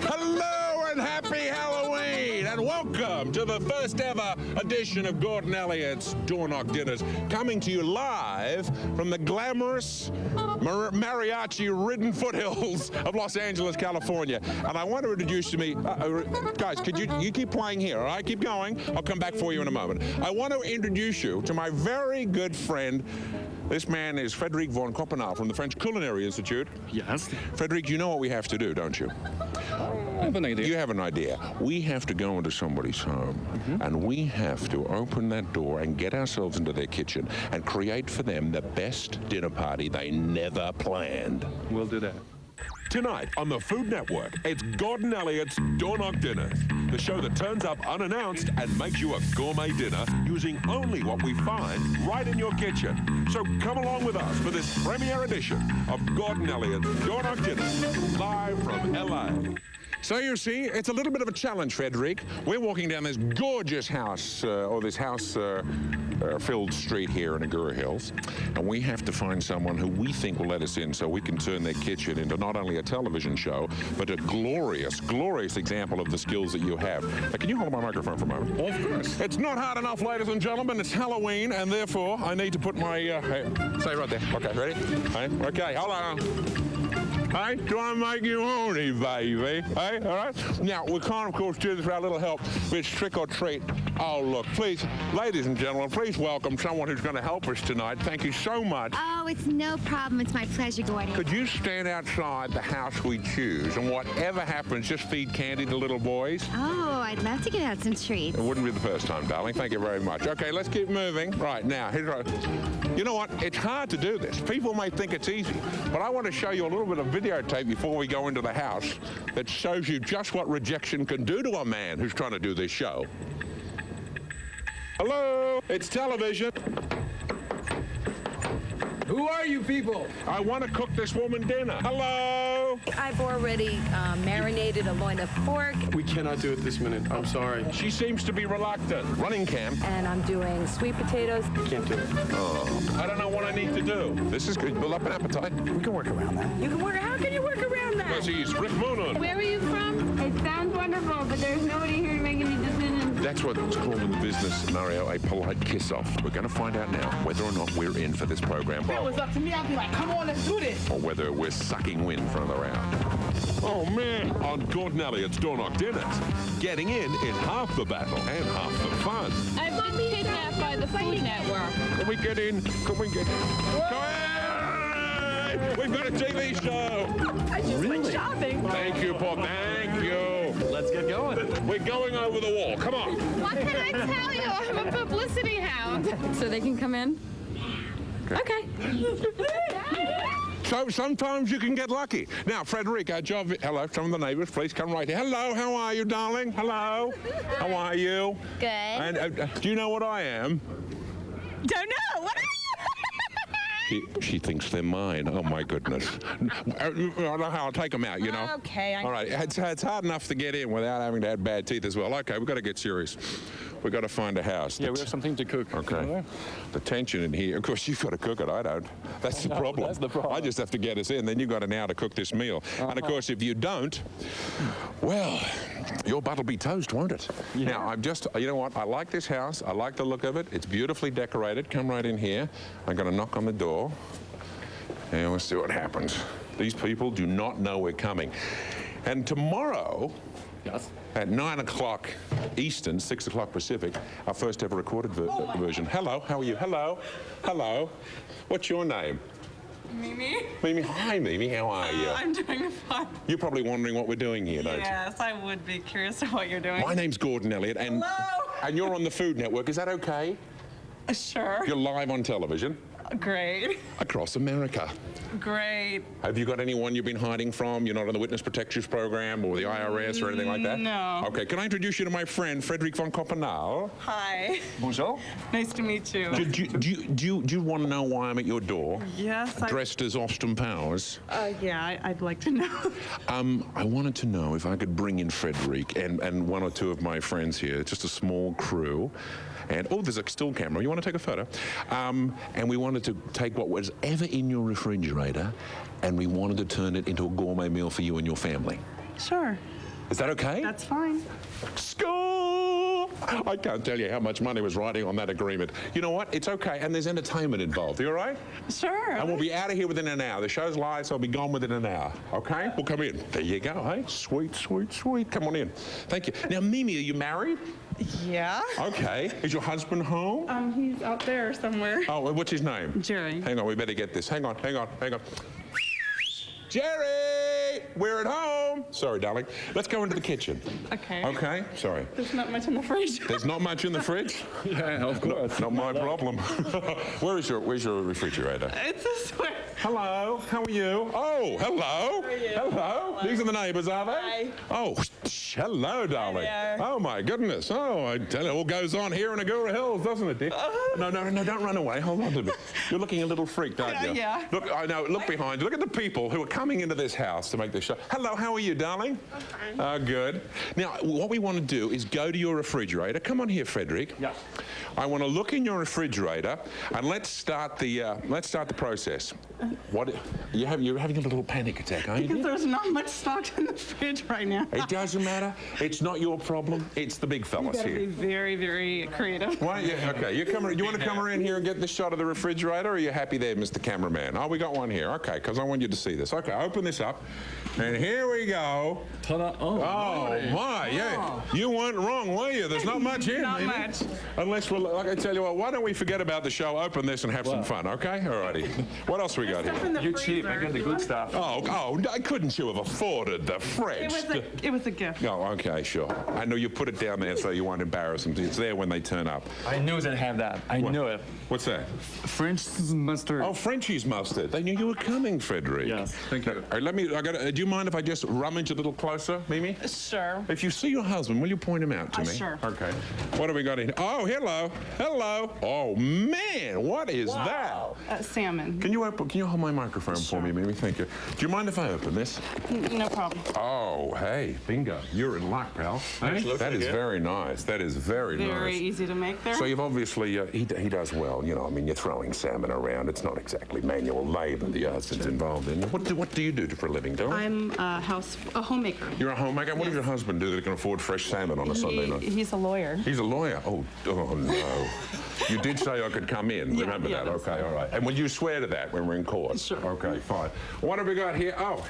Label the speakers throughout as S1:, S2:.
S1: Hello and happy Halloween, and welcome to the first ever edition of Gordon Elliott's Door Knock Dinners, coming to you live from the glamorous mariachi-ridden foothills of Los Angeles, California. And I want to introduce to me, guys, could you keep playing here, all right? Keep going. I'll come back for you in a moment. I want to introduce you to my very good friend. This man is Frederic von Copenhagen from the French Culinary Institute.
S2: Yes.
S1: Frederic, you know what we have to do, don't you?
S2: I have an idea.
S1: You have an idea. We have to go into somebody's home, and we have to open that door and get ourselves into their kitchen and create for them the best dinner party they never planned.
S2: We'll do that.
S1: Tonight on the Food Network, it's Gordon Elliott's Door Knock Dinners, the show that turns up unannounced and makes you a gourmet dinner using only what we find right in your kitchen. So come along with us for this premiere edition of Gordon Elliott's Door Knock Dinners, live from LA. So you see, it's a little bit of a challenge, Frederic. We're walking down this gorgeous house, or this house-filled street here in Agoura Hills, and we have to find someone who we think will let us in so we can turn their kitchen into not only a television show, but a glorious, glorious example of the skills that you have. Now, can you hold my microphone for a moment?
S2: Of course.
S1: It's not hard enough, ladies and gentlemen. It's Halloween, and therefore I need to put my... hey, stay right there. Okay, ready? Hey, okay, hold on. Hey, do I make you horny, baby? Hey, all right? Now, we can't, of course, do this without a little help. It's trick or treat. Oh, look, please, ladies and gentlemen, please welcome someone who's going to help us tonight. Thank you so much.
S3: Oh, it's no problem. It's my pleasure, Gordon.
S1: Could you stand outside the house we choose, and whatever happens, just feed candy to little boys?
S3: Oh, I'd love to get out some treats.
S1: It wouldn't be the first time, darling. Thank you very much. Okay, let's keep moving. Right, now, here's what... You know what? It's hard to do this. People may think it's easy, but I want to show you a little bit of videotape before we go into the house that shows you just what rejection can do to a man who's trying to do this show. Hello, it's television.
S4: Who are you people?
S1: I want to cook this woman dinner. Hello.
S5: I've already marinated a loin of pork.
S2: We cannot do it this minute. I'm sorry.
S1: She seems to be reluctant. Running cam.
S5: And I'm doing sweet potatoes.
S2: I can't do it.
S1: Oh, I don't know what I need to do. This is good. Build up an appetite.
S4: We can work around that.
S5: You can work. How can you work around that?
S1: Because he's Rick Moonon.
S6: Where are you from? It sounds wonderful, but there's nobody here to make any decisions.
S1: That's what it's called in the business scenario, a polite kiss-off. We're going to find out now whether or not we're in for this program.
S4: If it was up to me, I'd be like, come on, let's do this.
S1: Or whether we're sucking wind from the round. Oh, man. On Gordon Elliott's Door Knock Dinners, getting in half the battle and half the fun.
S6: I've been kidnapped by the Food Network.
S1: Can we get in? Can we get in? Go ahead! We've got a TV show!
S5: I just went shopping.
S1: Thank you, Paul. Thank you.
S2: Let's get going.
S1: We're going over the wall. Come on.
S6: What can I tell you? I'm a publicity hound.
S5: So they can come in? Okay.
S1: So sometimes you can get lucky. Now, Frederic, our job... Hello, some of the neighbors, please come right here. Hello, how are you, darling? Hello. How are you?
S3: Good.
S1: And do you know what I am?
S5: Don't know. What are you?
S1: She thinks they're mine. Oh, my goodness. I don't know how I'll take them out, you know?
S5: Okay.
S1: All right, it's hard enough to get in without having to have bad teeth as well. Okay, we've got to get serious. We've got to find a house.
S2: Yeah, we have something to cook.
S1: Okay. The tension in here. Of course, you've got to cook it. I don't. That's the problem.
S2: That's the problem.
S1: I just have to get us in. Then you've got an hour to cook this meal. And, of course, if you don't, well, your butt will be toast, won't it?
S2: Yeah.
S1: Now, you know what? I like this house. I like the look of it. It's beautifully decorated. Come right in here. I'm going to knock on the door. And we'll see what happens. These people do not know we're coming. And tomorrow...
S2: Yes.
S1: At 9 o'clock Eastern, 6 o'clock Pacific, our first ever recorded version. Hello, how are you? Hello, hello. What's your name?
S7: Mimi?
S1: Mimi, hi Mimi, how are you?
S7: I'm doing fine.
S1: You're probably wondering what we're doing here, don't you?
S7: Yes, I would be curious of what you're doing.
S1: My name's Gordon Elliott, and you're on the Food Network. Is that okay?
S7: Sure.
S1: You're live on television.
S7: Great.
S1: Across America.
S7: Great.
S1: Have you got anyone you've been hiding from? You're not on the Witness Protection Program or the IRS or anything like that?
S7: No.
S1: Okay, can I introduce you to my friend, Frederic von Copenhagen?
S7: Hi.
S1: Bonjour.
S7: Nice to meet you.
S1: Do you want to know why I'm at your door?
S7: Yes.
S1: Dressed as Austin Powers.
S7: Yeah, I'd like to know.
S1: I wanted to know if I could bring in Frederic and one or two of my friends here, just a small crew, And, oh, there's a still camera. You want to take a photo? And we wanted to take what was ever in your refrigerator, and we wanted to turn it into a gourmet meal for you and your family.
S7: Sure.
S1: Is that okay?
S7: That's fine.
S1: School! I can't tell you how much money was riding on that agreement. You know what? It's okay, and there's entertainment involved. You all right?
S7: Sure.
S1: And we'll be out of here within an hour. The show's live, so I'll be gone within an hour. Okay? We'll come in. There you go, hey? Sweet, sweet, sweet. Come on in. Thank you. Now, Mimi, are you married?
S7: Yeah.
S1: Okay. Is your husband home?
S7: He's out there somewhere.
S1: Oh, what's his name?
S7: Jerry.
S1: Hang on, we better get this. Hang on. Jerry, we're at home. Sorry, darling. Let's go into the kitchen.
S7: Okay.
S1: Okay? Sorry.
S7: There's not much in the fridge.
S1: There's not much in the fridge?
S2: Yeah, of course.
S1: Not my problem. Where's your refrigerator?
S7: It's this way.
S1: Hello, how are you? Oh, hello.
S7: How are you?
S1: Hello. These are the neighbors, are they?
S7: Hi.
S1: Oh, hello, darling.
S7: there.
S1: Oh, my goodness. Oh, I tell you, it all goes on here in Agura Hills, doesn't it, dear? No, don't run away. Hold on to me. You're looking a little freaked, aren't you?
S7: Yeah.
S1: Look, I know, look behind you. Look at the people who are coming into this house to make this show. Hello, how are you, darling?
S7: I'm fine.
S1: Good. Now, what we want to do is go to your refrigerator. Come on here, Frederick.
S2: Yes.
S1: I want to look in your refrigerator, and let's start the process. What you're having a little panic attack, aren't
S7: Because
S1: you?
S7: there's not much stock in the fridge right now.
S1: It doesn't matter. It's not your problem. It's the big
S7: You
S1: fellas
S7: gotta be
S1: here.
S7: very, very creative.
S1: Why? Yeah, okay. You want to come around here and get this shot of the refrigerator, or are you happy there, Mr. Cameraman? Oh, we got one here. Okay, because I want you to see this. Okay, open this up, and here we go.
S2: Ta-da. Oh,
S1: My, yeah. You weren't wrong, were you? There's not much here,
S7: Not
S1: maybe.
S7: much.
S1: Unless, like I tell you what, why don't we forget about the show, open this, and have some fun, okay? Alrighty. What else we got
S7: Stuff
S1: here?
S7: in the
S2: You're
S7: freezer.
S2: cheap. I got the good stuff.
S1: Oh, couldn't you have afforded the fridge?
S7: It was a gift.
S1: Oh, okay, sure. I know you put it down there so you won't embarrass them. It's there when they turn up.
S2: I knew they'd have that. I knew it.
S1: What's that?
S2: French mustard.
S1: Oh, Frenchie's mustard. They knew you were coming, Frederick.
S2: Yes, thank you.
S1: All right, do you mind if I just rummage a little closer, Mimi?
S7: Sure.
S1: If you see your husband, will you point him out to me?
S7: Sure.
S1: Okay. What do we got in here? Oh, hello. Hello. Oh, man, what is that?
S7: Salmon.
S1: Can you hold my microphone for me, Mimi? Thank you. Do you mind if I open this?
S7: No problem.
S1: Oh, hey, bingo. You're in luck, pal. Hey? That is very nice. That is very nice.
S7: Very easy to make there.
S1: So you've obviously, he does well, you know, I mean, you're throwing salmon around. It's not exactly manual labor the husband's involved in. What do you do for a living, darling?
S7: I'm a homemaker.
S1: You're a homemaker? What does your husband do that can afford fresh salmon on a Sunday night?
S7: He's a lawyer.
S1: He's a lawyer? Oh, no. You did say I could come in. Remember that?
S7: that's
S1: Okay, all right. And will you swear to that when we're in court?
S7: Sure.
S1: Okay, fine. What have we got here? Oh,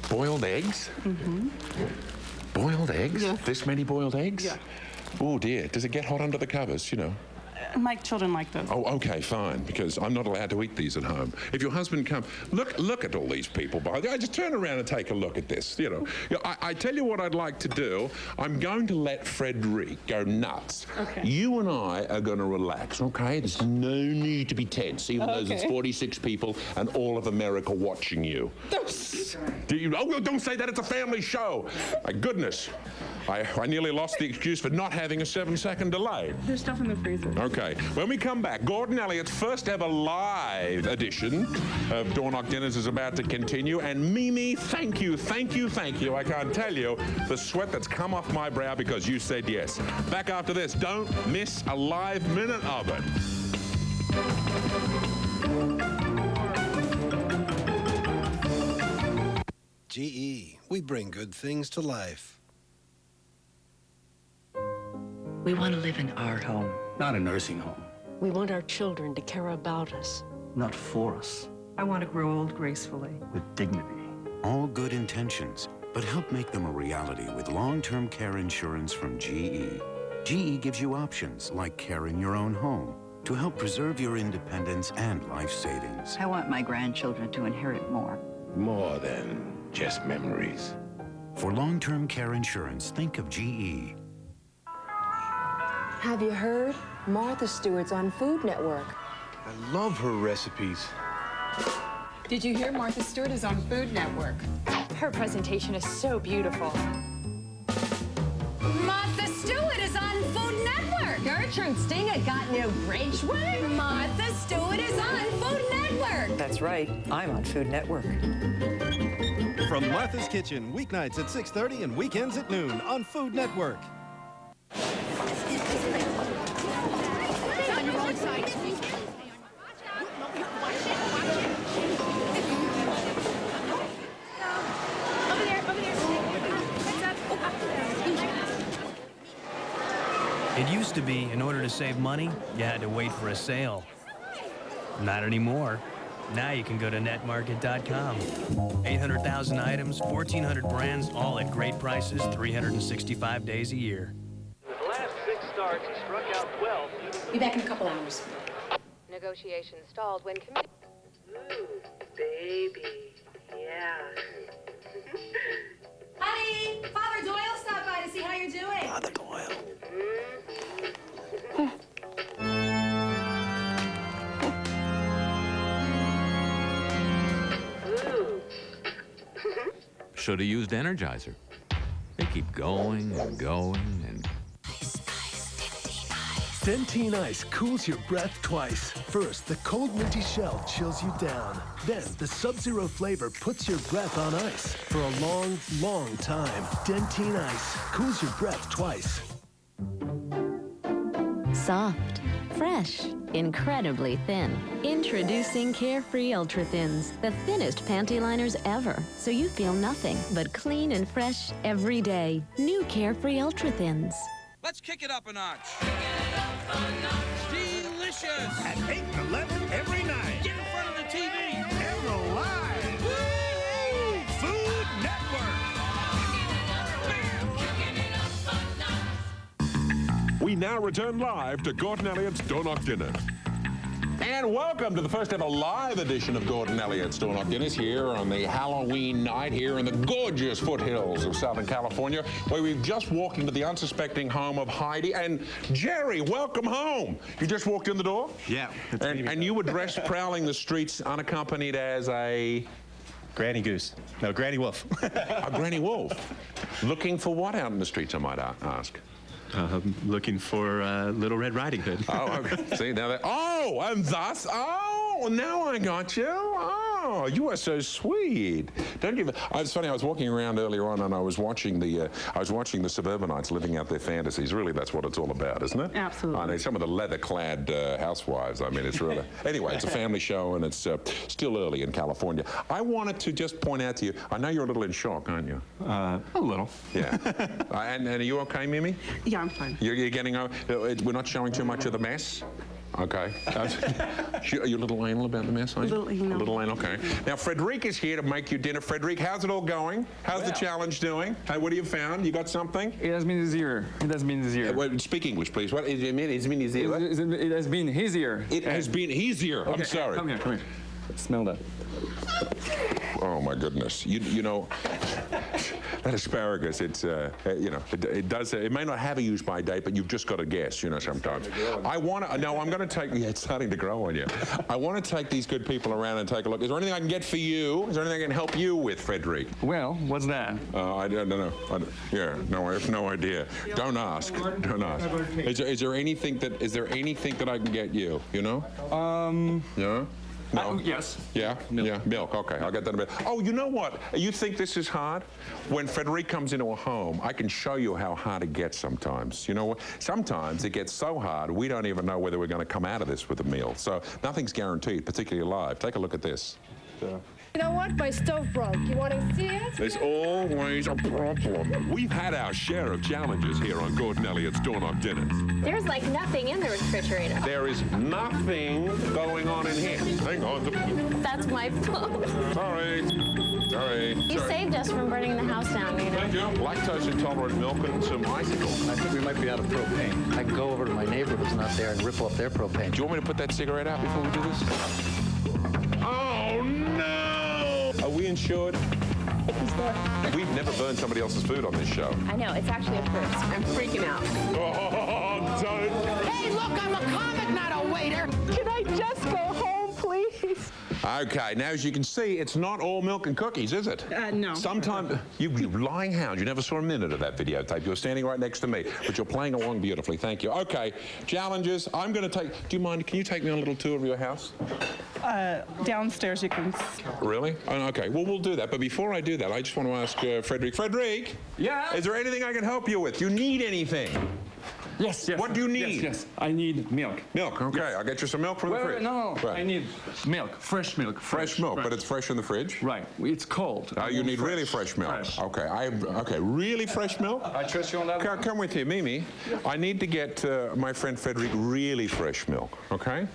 S1: boiled eggs? Mm-hmm. Boiled eggs?
S7: Yes.
S1: This many boiled eggs?
S7: Yeah.
S1: Oh, dear. Does it get hot under the covers, you know?
S7: My children like those.
S1: Oh, okay, fine, because I'm not allowed to eat these at home. If your husband comes, look at all these people behind you. I just turn around and take a look at this, you know. I tell you what I'd like to do. I'm going to let Frederick go nuts.
S7: Okay.
S1: You and I are going to relax, okay? There's no need to be tense, even though there's
S7: Okay.
S1: 46 people and all of America watching you. Oh, don't say that. It's a family show. My goodness. I nearly lost the excuse for not having a 7-second delay.
S7: There's stuff in the freezer.
S1: Okay, when we come back, Gordon Elliott's first ever live edition of Door Knock Dinners is about to continue. And Mimi, thank you. I can't tell you the sweat that's come off my brow because you said yes. Back after this, don't miss a live minute of it.
S8: GE, we bring good things to life.
S9: We want to live in our home.
S10: Not a nursing home.
S9: We want our children to care about us.
S10: Not for us.
S7: I want to grow old gracefully.
S10: With dignity.
S11: All good intentions, but help make them a reality with long-term care insurance from GE. GE gives you options like care in your own home to help preserve your independence and life savings.
S9: I want my grandchildren to inherit more.
S11: More than just memories. For long-term care insurance, think of GE.
S5: Have you heard? Martha Stewart's on Food Network.
S8: I love her recipes.
S12: Did you hear Martha Stewart is on Food Network?
S6: Her presentation is so beautiful.
S12: Martha Stewart is on Food Network.
S5: Gertrude Stinger got new bridge work.
S12: Martha Stewart is on Food Network.
S9: That's right. I'm on Food Network.
S13: From Martha's Kitchen, weeknights at 6:30 and weekends at noon on Food Network.
S14: It used to be, in order to save money, you had to wait for a sale. Not anymore. Now you can go to netmarket.com. 800,000 items, 1,400 brands, all at great prices, 365 days a year.
S15: In the last 6 starts, he struck out 12.
S12: Be back in a couple hours.
S5: Negotiations stalled when committee.
S6: Ooh, baby. Yeah.
S12: Honey, Father Doyle stopped by to see how you're doing.
S8: Father Doyle.
S16: Should have used Energizer. They keep going and going and...
S17: Dentine Ice cools your breath twice. First, the cold minty shell chills you down. Then, the Sub-Zero flavor puts your breath on ice for a long, long time. Dentine Ice cools your breath twice.
S18: Soft, fresh, incredibly thin. Introducing Carefree Ultra Thins, the thinnest panty liners ever, so you feel nothing but clean and fresh every day. New Carefree Ultra Thins.
S19: Let's kick it up a notch. Delicious.
S20: At 8 and 11 every night.
S19: Get in front of the TV.
S20: And the live. Woo! Food Network.
S1: We now return live to Gordon Elliott's Door Knock Dinners. And welcome to the first ever live edition of Gordon Elliott's Door Knock Dinners here on the Halloween night here in the gorgeous foothills of Southern California, where we've just walked into the unsuspecting home of Heidi and Jerry. Welcome home. You just walked in the door?
S13: Yeah.
S1: And you were dressed prowling the streets unaccompanied as a...
S13: Granny Goose. No, Granny Wolf.
S1: A Granny Wolf. Looking for what out in the streets, I might ask?
S13: Looking for Little Red Riding Hood.
S1: Oh, okay. See, now that... Oh, and thus... Oh, now I got you. Oh, you are so sweet. Don't you... It's funny, I was walking around earlier on and I was watching the suburbanites living out their fantasies. Really, that's what it's all about, isn't it?
S7: Absolutely.
S1: I know, some of the leather-clad housewives. I mean, it's really... Anyway, it's a family show and it's still early in California. I wanted to just point out to you, I know you're a little in shock, aren't you?
S2: A little.
S1: Yeah. And are you okay, Mimi?
S7: Yeah, I'm fine.
S1: You're getting over... We're not showing too much of the mess? Okay. Are you a little anal about the mess, aren't you?
S7: A little
S1: anal, okay. Now, Frederic is here to make you dinner. Frederic, how's it all going? How's the challenge doing? Hey, what have you found? You got something?
S2: It has been easier. It has been easier.
S1: Well, speak English, please. What does it mean? It's been easier. What?
S2: It has been easier.
S1: It has been easier.
S2: Okay,
S1: I'm sorry.
S2: Come here. Smell that.
S1: Oh, my goodness. You know, that asparagus, it's, you know, it does, it may not have a use-by date, but you've just got to guess, you know, sometimes. I want to, no, I'm going to take, yeah, it's starting to grow on you. I want to take these good people around and take a look. Is there anything I can get for you? Is there anything I can help you with, Frederic?
S2: Well, what's that?
S1: I don't know. Yeah, no, I have no idea. Don't ask. Don't ask. Is there anything that I can get you, you know? Yeah? No?
S2: Yes.
S1: Yeah?
S2: Milk.
S1: Yeah, milk. Okay, I'll get that in a bit. Oh, you know what? You think this is hard? When Frederic comes into a home, I can show you how hard it gets sometimes. You know what? Sometimes it gets so hard, we don't even know whether we're going to come out of this with a meal. So nothing's guaranteed, particularly live. Take a look at this.
S5: You know what? My stove broke. You want to see it?
S1: There's always a problem. We've had our share of challenges here on Gordon Elliott's Door Knock Dinners.
S5: There's like nothing in the refrigerator.
S1: There is nothing going on in here. Hang on.
S5: That's my fault.
S1: Sorry.
S5: You saved us from burning the house down, you know.
S1: Thank you. Lactose intolerant milk and some icicles.
S10: I think we might be out of propane. I can go over to my neighbor who's not there and rip off their propane.
S1: Do you want me to put that cigarette out before we do this? Oh, no! Are we insured? We've never burned somebody else's food on this show.
S5: I know, it's actually a first. I'm freaking out.
S1: Oh, don't.
S4: Hey, look, I'm a comic, not a waiter.
S6: Can I just go home, please?
S1: Okay, now as you can see, it's not all milk and cookies, is it?
S7: No.
S1: Sometimes, you lying hound, you never saw a minute of that videotape. You were standing right next to me, but you're playing along beautifully. Thank you. Okay, challenges. I'm going to take, do you mind, can you take me on a little tour of your house?
S7: Downstairs you can...
S1: Really? Oh, okay, well, we'll do that. But before I do that, I just want to ask Frederic. Frederic?
S2: Yeah?
S1: Is there anything I can help you with? You need anything?
S2: Yes, yes.
S1: What do you need?
S2: Yes, yes. I need milk.
S1: Milk, okay.
S2: Yes.
S1: I'll get you some milk from the fridge.
S2: No.
S1: Right.
S2: I need milk, fresh milk.
S1: Fresh milk,
S2: right.
S1: but it's fresh in the fridge?
S2: Right. It's cold.
S1: Oh, you need really fresh milk.
S2: Fresh.
S1: Okay, okay, really fresh milk?
S2: I trust you on that one.
S1: Come with you, Mimi. I need to get my friend Frederick really fresh milk, okay?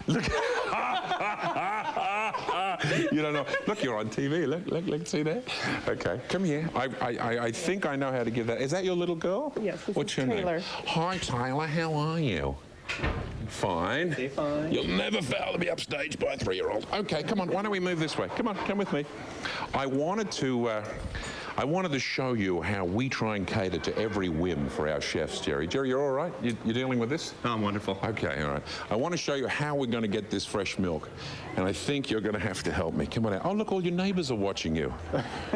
S1: Look. You don't know. Look, you're on TV. Look, see that? Okay, come here. I think I know how to give that. Is that your little girl?
S7: Yes, this
S1: What's
S7: is
S1: your
S7: Taylor.
S1: name? Hi, Taylor. How are you? Fine.
S7: Stay fine.
S1: You'll never fail to be upstaged by a 3-year-old. Okay, come on. Why don't we move this way? Come on, come with me. I wanted to show you how we try and cater to every whim for our chefs, Jerry. Jerry, you're all right? You're dealing with this?
S13: Oh, I'm wonderful.
S1: Okay, all right. I want to show you how we're going to get this fresh milk, and I think you're going to have to help me. Come on out. Oh, look, all your neighbors are watching you.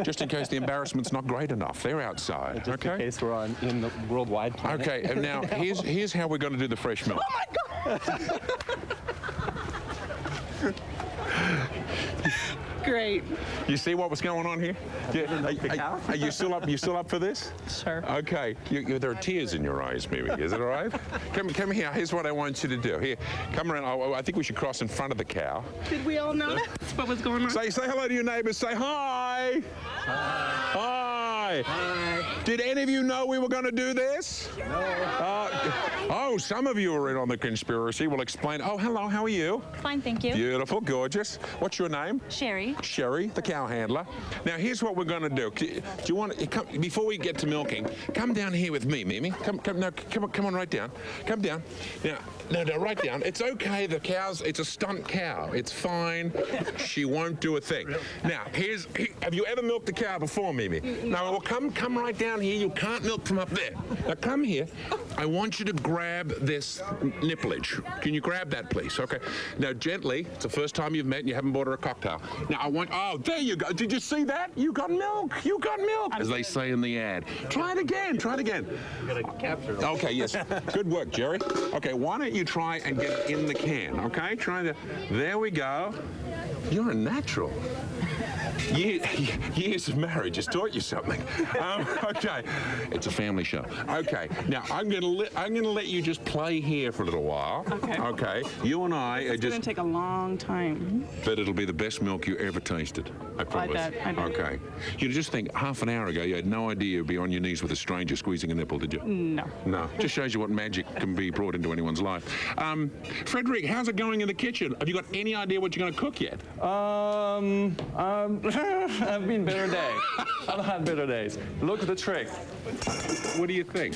S1: Just in case the embarrassment's not great enough. They're outside,
S2: Just in case we're in the worldwide planet.
S1: Okay, and now here's how we're going to do the fresh milk.
S7: Oh, my God! Great.
S1: You see what was going on here? Yeah. Are you still up? You still up for this?
S7: Sure.
S1: Okay. There are tears in your eyes, Mimi. Is it all right? Come here. Here's what I want you to do. Here, come around. I think we should cross in front of the cow.
S7: Did we all know that's what was going on?
S1: Say hello to your neighbors. Say hi. Hi. Hi. Did any of you know we were going to do this? No. Oh, some of you are in on the conspiracy. We'll explain. Oh, hello. How are you?
S6: Fine, thank you.
S1: Beautiful, gorgeous. What's your name?
S6: Sherry.
S1: Sherry, the cow handler. Now, here's what we're going to do. Do you want to, before we get to milking, come down here with me, Mimi. Come on, right down. Come down. Now, no, right down. It's okay. The cow's, it's a stunt cow. It's fine. She won't do a thing. Now, have you ever milked a cow before, Mimi? No, well, come right down here. You can't milk from up there. Now, come here. I want you to grab this nipplage. Can you grab that, please? Okay. Now, gently. It's the first time you've met and you haven't bought her a cocktail. Now, oh, there you go. Did you see that? You got milk. You got milk, as they say in the ad. Try it again. Try it again.
S10: You gotta capture it.
S1: Okay, yes. Good work, Jerry. Okay, why don't you try and get it in the can, okay? There we go. You're a natural. Years of marriage has taught you something. Okay, it's a family show. Okay, now I'm gonna let you just play here for a little while.
S7: Okay.
S1: Okay, you and I are
S7: It's
S1: just.
S7: gonna take a long time.
S1: But it'll be the best milk you ever tasted. I promise.
S7: I bet.
S1: Okay. You just think half an hour ago you had no idea you'd be on your knees with a stranger squeezing a nipple, did you?
S7: No.
S1: No. Just shows you what magic can be brought into anyone's life. Frederick, how's it going in the kitchen? Have you got any idea what you're going to cook yet?
S2: I've been better days. I've had better days. Look at the trick.
S1: What do you think?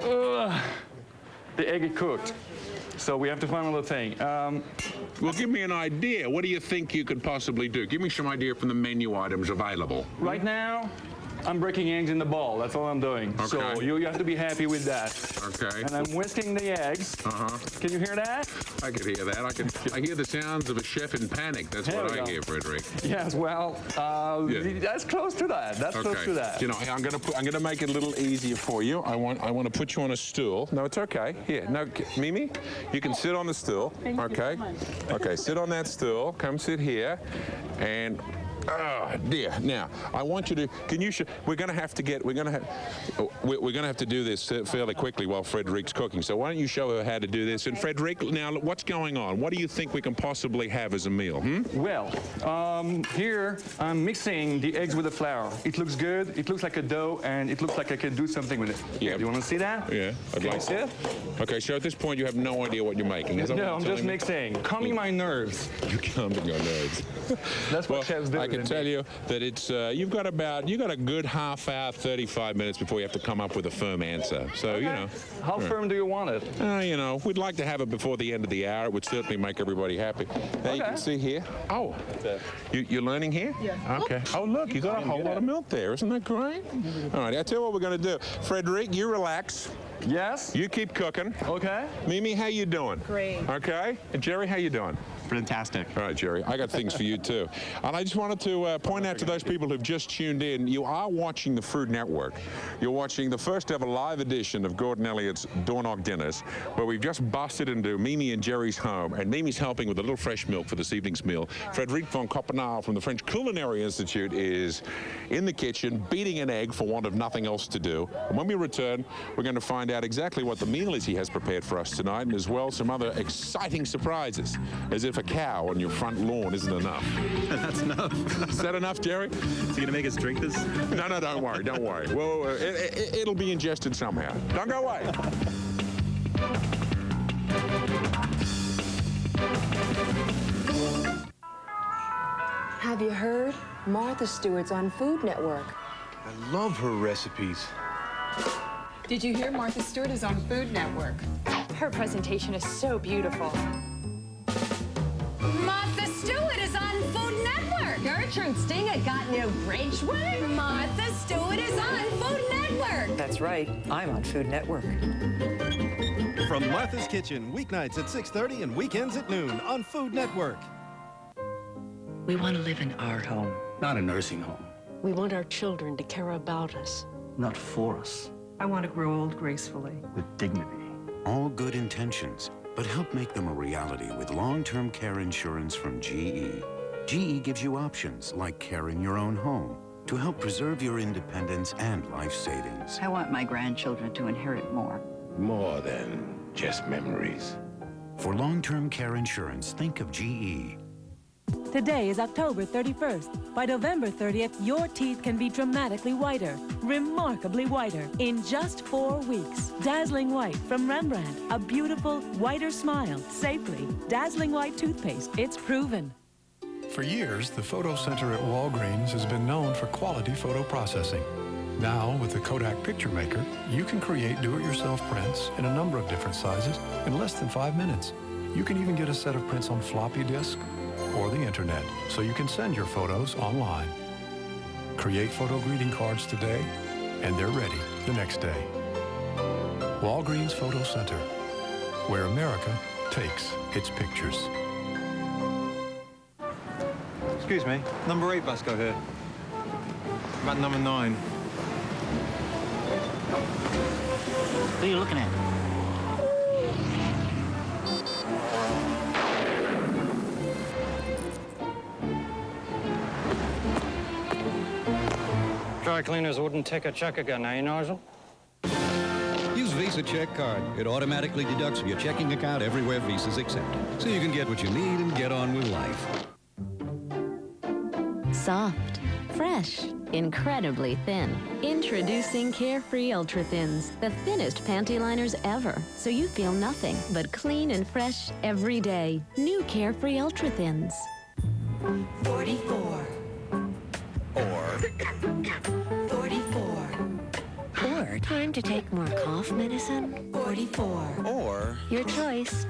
S2: The egg is cooked. So we have to find another thing.
S1: Well, give me an idea. What do you think you could possibly do? Give me some idea from the menu items available.
S2: Right now, I'm breaking eggs in the bowl. That's all I'm doing.
S1: Okay.
S2: So you have to be happy with that.
S1: Okay.
S2: And I'm whisking the eggs. Can you hear that?
S1: I can hear that. I hear the sounds of a chef in panic. That's
S2: There
S1: what
S2: we
S1: I
S2: go.
S1: hear, Frederick.
S2: Yes, well, that's close to that. That's close to that.
S1: You know, I'm gonna make it a little easier for you. I want to put you on a stool. No, it's okay. Here, no, Mimi, you can sit on the stool.
S7: Thank you
S1: Okay.
S7: so much.
S1: Okay, sit on that stool. Come sit here, and. Oh dear! Now I want you to. Can you? We're going to have to do this fairly quickly while Frederick's cooking. So why don't you show her how to do this? And Frederick, now what's going on? What do you think we can possibly have as a meal?
S2: Well, here I'm mixing the eggs with the flour. It looks good. It looks like a dough, and it looks like I can do something with it.
S1: Yeah.
S2: Do you want to see that?
S1: Yeah, I'd like
S2: see it.
S1: Okay, so at this point you have no idea what you're making. Is that what
S2: No,
S1: you're
S2: I'm
S1: telling
S2: just
S1: me?
S2: mixing, calming my nerves.
S1: You're calming your nerves.
S2: That's what chefs do.
S1: I can tell you that it's you got a good half hour, 35 minutes before you have to come up with a firm answer. So you know.
S2: How firm do you want it?
S1: You know, we'd like to have it before the end of the hour. It would certainly make everybody happy. Now you can see here. Oh, you're learning here?
S7: Yes.
S1: Okay. Oh, look, you got a whole lot of milk there. Isn't that great? All right, I'll tell you what we're going to do. Frederick, you relax.
S2: Yes.
S1: You keep cooking.
S2: Okay.
S1: Mimi, how you doing?
S7: Great.
S1: Okay. And Jerry, how you doing?
S13: Fantastic.
S1: All right, Jerry, I got things for you, too. And I just wanted to point out to those people who've just tuned in, you are watching the Food Network. You're watching the first ever live edition of Gordon Elliott's Door Knock Dinners, where we've just busted into Mimi and Jerry's home, and Mimi's helping with a little fresh milk for this evening's meal. Frederic von Copenhagen from the French Culinary Institute is in the kitchen, beating an egg for want of nothing else to do. And when we return, we're going to find out exactly what the meal is he has prepared for us tonight, and as well some other exciting surprises, as if a cow on your front lawn isn't enough.
S13: That's enough.
S1: Is that enough, Jerry?
S13: Is he going to make us drink this?
S1: No, don't worry, don't worry. Well, it'll be ingested somehow. Don't go away.
S5: Have you heard? Martha Stewart's on Food Network.
S10: I love her recipes.
S12: Did you hear Martha Stewart is on Food Network?
S5: Her presentation is so beautiful.
S4: Martha Stewart is on Food Network.
S5: Gertrude Stinger got new bridge work.
S4: Martha Stewart is on Food Network.
S9: That's right. I'm on Food Network.
S21: From Martha's Kitchen, weeknights at 6:30 and weekends at noon on Food Network.
S9: We want to live in our home.
S10: Not a nursing home.
S9: We want our children to care about us.
S10: Not for us.
S7: I want to grow old gracefully.
S10: With dignity.
S11: All good intentions, but help make them a reality with long-term care insurance from GE. GE gives you options like care in your own home to help preserve your independence and life savings.
S9: I want my grandchildren to inherit more.
S20: More than just memories.
S11: For long-term care insurance, think of GE.
S22: Today is October 31st. By November 30th, your teeth can be dramatically whiter, remarkably whiter, in just 4 weeks. Dazzling White from Rembrandt. A beautiful, whiter smile, safely. Dazzling White toothpaste. It's proven.
S23: For years, the photo center at Walgreens has been known for quality photo processing. Now, with the Kodak Picture Maker, you can create do-it-yourself prints in a number of different sizes in less than 5 minutes. You can even get a set of prints on floppy disk or the internet, so you can send your photos online. Create photo greeting cards today, and they're ready the next day. Walgreens Photo Center, where America takes its pictures.
S24: Excuse me, number 8 bus go here. About number 9.
S9: What are you looking at?
S10: Dry cleaners wouldn't take a check again, eh, Nigel?
S25: Use Visa Check Card. It automatically deducts from your checking account everywhere Visa's accepted. So you can get what you need and get on with life.
S18: Soft, fresh, incredibly thin. Introducing Carefree Ultra Thins, the thinnest panty liners ever, so you feel nothing but clean and fresh every day. New Carefree Ultra Thins.
S4: 44.
S8: Or
S4: 44.
S18: Or time to take more cough medicine.
S4: 44.
S8: Or
S18: Your choice.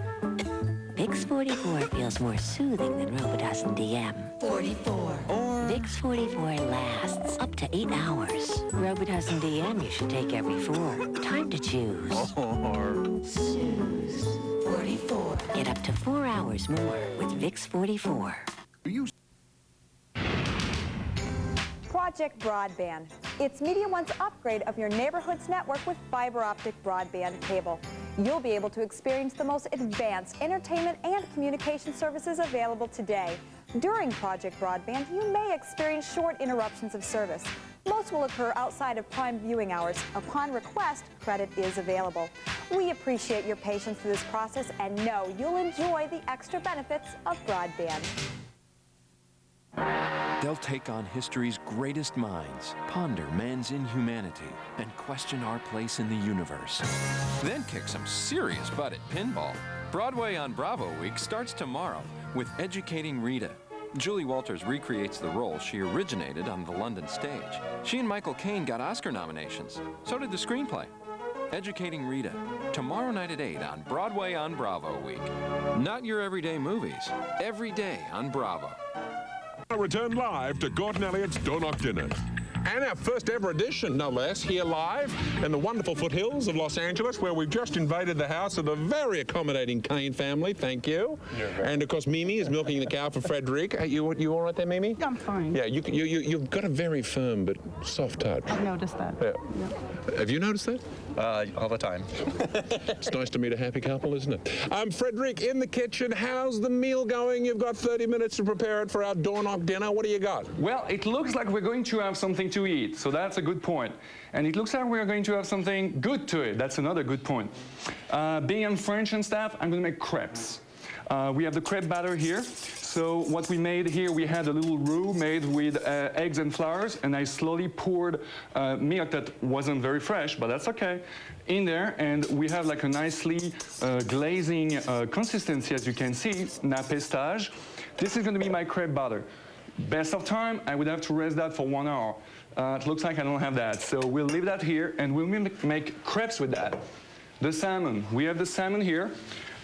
S18: Vicks 44 feels more soothing than Robitussin DM.
S4: 44.
S8: Or
S18: Vicks 44 lasts up to 8 hours. Robitussin DM you should take every 4. Time to choose.
S8: Or
S18: Snooze.
S4: 44.
S18: Get up to 4 hours more with Vicks 44.
S26: Project Broadband. It's Media One's upgrade of your neighborhood's network with fiber optic broadband cable. You'll be able to experience the most advanced entertainment and communication services available today. During Project Broadband, you may experience short interruptions of service. Most will occur outside of prime viewing hours. Upon request, credit is available. We appreciate your patience through this process and know you'll enjoy the extra benefits of broadband.
S27: They'll take on history's greatest minds, ponder man's inhumanity, and question our place in the universe.
S28: Then kick some serious butt at pinball. Broadway on Bravo Week starts tomorrow with Educating Rita. Julie Walters recreates the role she originated on the London stage. She and Michael Caine got Oscar nominations. So did the screenplay. Educating Rita, tomorrow night at 8 on Broadway on Bravo Week. Not your everyday movies, every day on Bravo.
S1: Return live to Gordon Elliott's Door Knock Dinners. And our first ever edition, no less, here live in the wonderful foothills of Los Angeles, where we've just invaded the house of the very accommodating Kane family. Thank you. And of course, Mimi is milking the cow for Frederic. You all right there, Mimi?
S7: I'm fine.
S1: Yeah, you've got a very firm but soft touch.
S7: I've noticed that.
S1: Yeah. Have you noticed that?
S2: All the time.
S1: It's nice to meet a happy couple, isn't it? Frederic, in the kitchen, how's the meal going? You've got 30 minutes to prepare it for our door knock dinner. What do you got?
S3: Well, it looks like we're going to have something to eat, so that's a good point. And it looks like we're going to have something good to eat. That's another good point. Being I'm French and stuff, I'm going to make crepes. We have the crepe batter here. So what we made here, we had a little roux made with eggs and flours, and I slowly poured milk that wasn't very fresh, but that's okay, in there, and we have like a nicely glazing consistency, as you can see, nappe stage. This is going to be my crepe batter. Best of time, I would have to rest that for 1 hour. It looks like I don't have that, so we'll leave that here, and we'll make crepes with that. The salmon, we have the salmon here.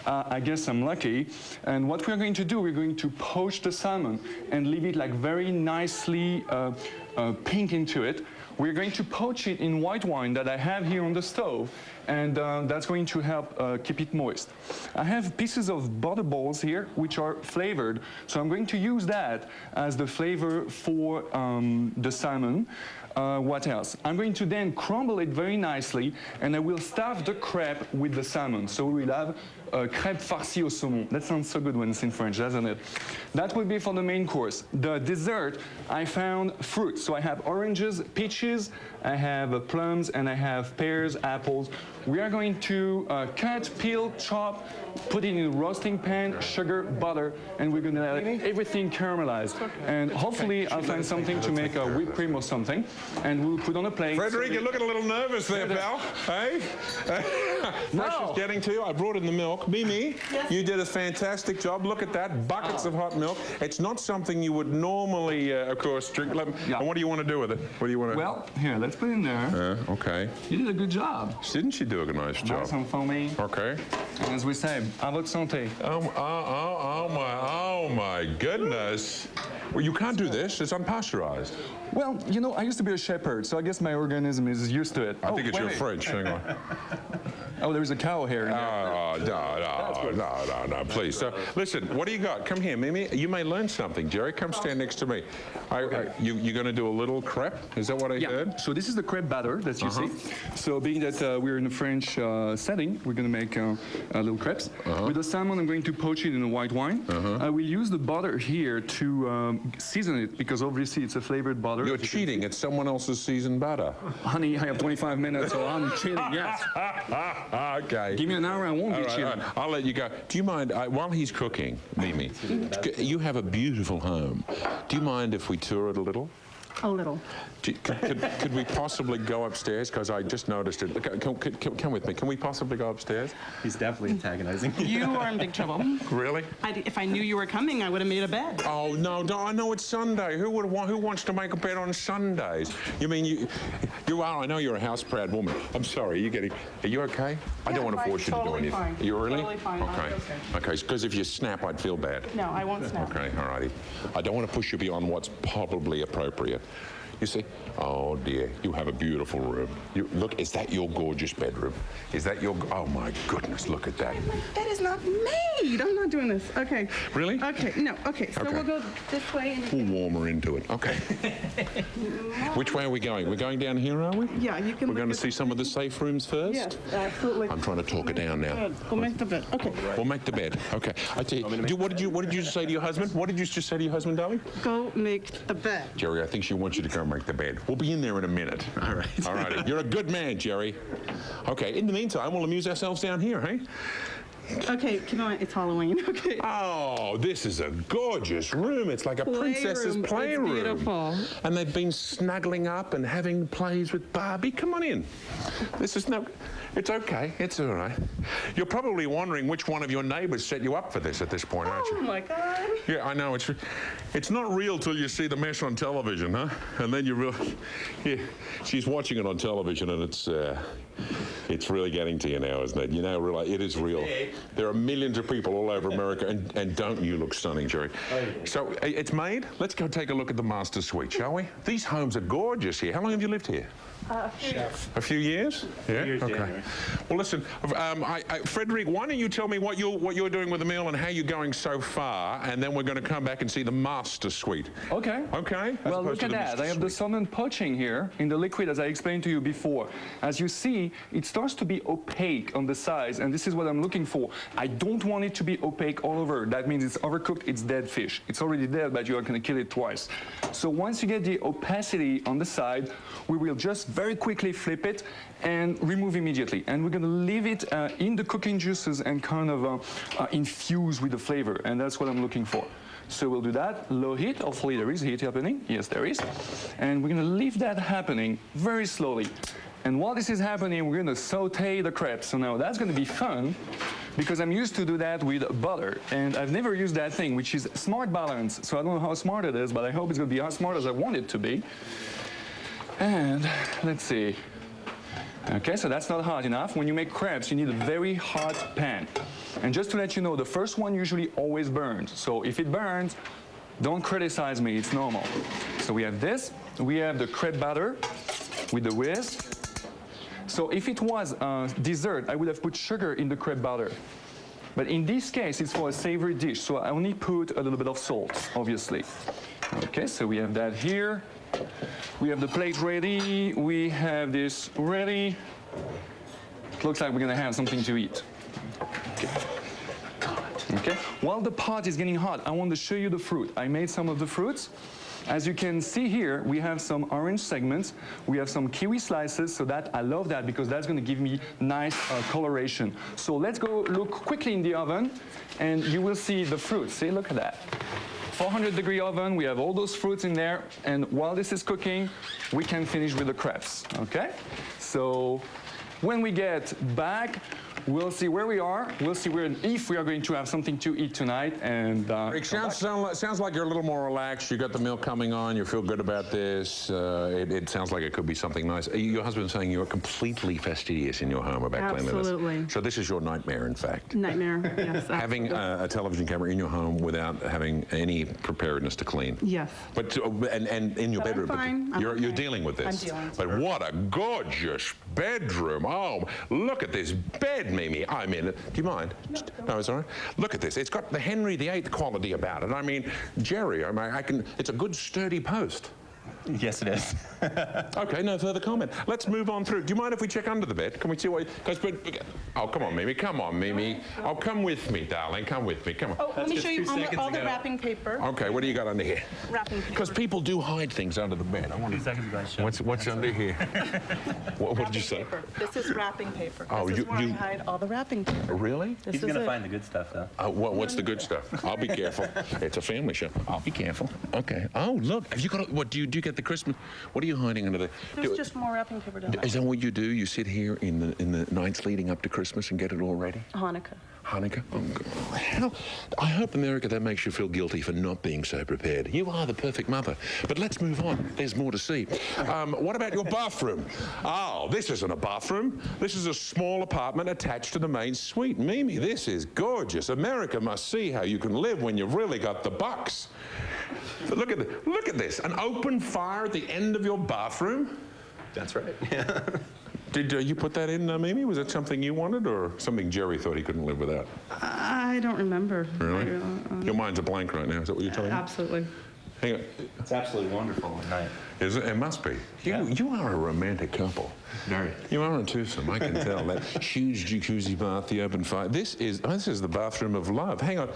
S3: I guess I'm lucky. And what we're going to do, we're going to poach the salmon and leave it like very nicely pink into it. We're going to poach it in white wine that I have here on the stove, and that's going to help keep it moist. I have pieces of butter balls here, which are flavored, so I'm going to use that as the flavor for the salmon. What else? I'm going to then crumble it very nicely, and I will stuff the crepe with the salmon. So we will have crêpe farcie au saumon. That sounds so good when it's in French, doesn't it? That will be for the main course. The dessert, I found fruit. So I have oranges, peaches, I have plums, and I have pears, apples. We are going to cut, peel, chop, put it in a roasting pan, sugar, butter, and we're going to let everything caramelize. And hopefully I'll find something to make a whipped cream or something, and we'll put on a plate.
S1: Frederic, you're looking a little nervous there, pal. Hey? Fresh is getting to you. I brought in the milk. Mimi, you did a fantastic job. Look at that, buckets of hot milk. It's not something you would normally, of course, drink. And what do you want to do with it? What do you want to?
S3: Well, here, let's put it in there.
S1: Okay.
S3: You did a good job.
S1: Didn't you do a nice job?
S3: Nice and foamy.
S1: Okay.
S3: And as we say, à votre santé.
S1: Oh my goodness. Well, you can't do this. It's unpasteurized.
S3: Well, you know, I used to be a shepherd, so I guess my organism is used to it.
S1: I think it's your fridge. Hang on.
S3: Oh, there's a cow here.
S1: No, please. So, listen, what do you got? Come here, Mimi. You may learn something. Jerry, come stand next to me. You're going to do a little crepe? Is that what I heard?
S3: So this is the crepe batter that you see. So being that we're in a French setting, we're going to make little crepes. With the salmon, I'm going to poach it in a white wine. We use the butter here to season it, because obviously it's a flavored butter.
S1: You're cheating. It's someone else's seasoned butter.
S3: Honey, I have 25 minutes, so I'm cheating, yes.
S1: Okay.
S3: Give me an hour, I won't be cheating.
S1: Right. I'll let you go. Do you mind, while he's cooking, Mimi, you have a beautiful home. Do you mind if we tour it a little?
S7: A little.
S1: Could we possibly go upstairs? Because I just noticed it. Come with me. Can we possibly go upstairs?
S2: He's definitely antagonizing.
S7: You are in big trouble.
S1: Really?
S7: If I knew you were coming, I would have made a bed.
S1: Oh, no, I know it's Sunday. Who wants to make a bed on Sundays? You mean you are, I know you're a house-proud woman. I'm sorry, are you okay? I don't want to force you to do anything.
S7: Fine.
S1: Are you really?
S7: Totally fine.
S1: Okay, because if you snap, I'd feel bad.
S7: No, I won't snap.
S1: Okay, all righty. I don't want to push you beyond what's probably appropriate. You see, oh dear, you have a beautiful room. Look, is that your gorgeous bedroom? Is that your, oh my goodness, look at that.
S7: That is not made. I'm not doing this. Okay.
S1: Really?
S7: Okay, no, okay. So we'll go this way.
S1: Pull warmer into it. Okay. Which way are we going? We're going down here, are we?
S7: Yeah, you can.
S1: We're going to see some of the safe rooms first?
S7: Yes, absolutely.
S1: I'm trying to talk it down now.
S7: Good. Go make the bed. Okay.
S1: We'll make the bed. Okay. I tell you, what did you just say to your husband? What did you just say to your husband, darling?
S7: Go make the bed.
S1: Jerry, I think she wants you to go make the bed. We'll be in there in a minute.
S2: All right.
S1: All righty. You're a good man, Jerry. Okay. In the meantime, we'll amuse ourselves down here, hey?
S7: Okay, come on, it's Halloween. Okay.
S1: Oh, this is a gorgeous room. It's like a princess's playroom.
S7: It's beautiful.
S1: And they've been snuggling up and having plays with Barbie. Come on in. This is no... It's okay. It's all right. You're probably wondering which one of your neighbors set you up for this at this point, aren't you?
S7: Oh, my God.
S1: Yeah, I know. It's not real till you see the mess on television, huh? And then you realize... Yeah, she's watching it on television and it's... It's really getting to you now, isn't it? You now realize it is real. There are millions of people all over America, and don't you look stunning, Jerry? Oh, yeah. So it's made. Let's go take a look at the master suite, shall we? These homes are gorgeous here. How long have you lived here?
S7: A few years.
S1: A few years? Yeah.
S24: Years,
S1: okay.
S24: January.
S1: Well, listen, Frederick, why don't you tell me what you're doing with the meal and how you're going so far, and then we're going to come back and see the master suite.
S3: Okay.
S1: Okay.
S3: Well, look at that. I have the salmon poaching here in the liquid, as I explained to you before. As you see, it starts to be opaque on the sides, and this is what I'm looking for. I don't want it to be opaque all over. That means it's overcooked. It's dead fish. It's already dead, but you are going to kill it twice. So once you get the opacity on the side, we will just very quickly flip it and remove immediately. And we're going to leave it in the cooking juices and kind of infuse with the flavor. And that's what I'm looking for. So we'll do that, low heat. Hopefully there is heat happening. Yes, there is. And we're going to leave that happening very slowly. And while this is happening, we're going to saute the crepes. So now that's going to be fun because I'm used to do that with butter. And I've never used that thing, which is smart balance. So I don't know how smart it is, but I hope it's going to be as smart as I want it to be. And let's see. Okay, so that's not hot enough. When you make crepes, you need a very hot pan. And just to let you know, the first one usually always burns. So if it burns, don't criticize me, it's normal. So we have this. We have the crepe batter with the whisk. So if it was dessert, I would have put sugar in the crepe batter. But in this case, it's for a savory dish, so I only put a little bit of salt, obviously. Okay, so we have that here. We have the plate ready. We have this ready. It looks like we're going to have something to eat. Okay. Okay. While the pot is getting hot, I want to show you the fruit. I made some of the fruits. As you can see here, we have some orange segments. We have some kiwi slices, so that I love that because that's going to give me nice coloration. So let's go look quickly in the oven, and you will see the fruit. See, look at that. 400-degree oven, we have all those fruits in there, and while this is cooking, we can finish with the crepes, okay? So when we get back, we'll see where we are. We'll see if we are going to have something to eat tonight. And
S1: Rick, sounds like you're a little more relaxed. You got the meal coming on. You feel good about this. It sounds like it could be something nice. Your husband's saying you're completely fastidious in your home about cleanliness.
S7: Absolutely.
S1: So this is your nightmare, in fact.
S7: Nightmare, yes.
S1: Having a television camera in your home without having any preparedness to clean.
S7: Yes.
S1: But and in your bedroom.
S7: I'm fine.
S1: You're dealing with this.
S7: I'm dealing with
S1: But what a gorgeous bedroom. Oh, look at this bed, Mimi. I'm in it. Do you mind? No, it's all right. Look at this. It's got the Henry VIII quality about it. I mean, Jerry, it's a good sturdy post.
S2: Yes, it is.
S1: Okay, no further comment. Let's move on through. Do you mind if we check under the bed? Can we see what... Oh, come on, Mimi. Come on, Mimi. Oh, come with me, darling. Come with me. Come on.
S7: Oh, let me show you all the wrapping paper.
S1: Okay, what do you got under here?
S7: Wrapping paper.
S1: Because people do hide things under the bed. I want
S2: 2 seconds ago, I showed
S1: What's under here? What did you say?
S7: Paper. This is wrapping paper.
S1: Oh,
S7: this is where I hide all the wrapping paper.
S1: Really?
S2: He's going to find the good stuff, though.
S1: What's the good stuff? I'll be careful. It's a family show. I'll be careful. Okay. Oh, look. Have you got? What do you get the Christmas? What are you hiding under there?
S7: There's just more wrapping paper down there.
S1: Is that what you do? You sit here in the nights leading up to Christmas and get it all ready?
S7: Hanukkah.
S1: Hanukkah? Oh, I hope, America, that makes you feel guilty for not being so prepared. You are the perfect mother. But let's move on. There's more to see. What about your bathroom? Oh, this isn't a bathroom. This is a small apartment attached to the main suite. Mimi, this is gorgeous. America must see how you can live when you've really got the bucks. But look at this. An open fire at the end of your bathroom?
S2: That's right.
S1: Did you put that in, Mimi? Was it something you wanted or something Jerry thought he couldn't live without?
S7: I don't remember.
S1: Really? Your mind's a blank right now. Is that what you're telling me?
S7: Absolutely.
S1: Hang on.
S2: It's absolutely wonderful at night.
S1: Is it? It must be. You are a romantic couple.
S2: Very.
S1: You are a twosome. I can tell. That huge jacuzzi bath, the open fire. This is the bathroom of love. Hang on.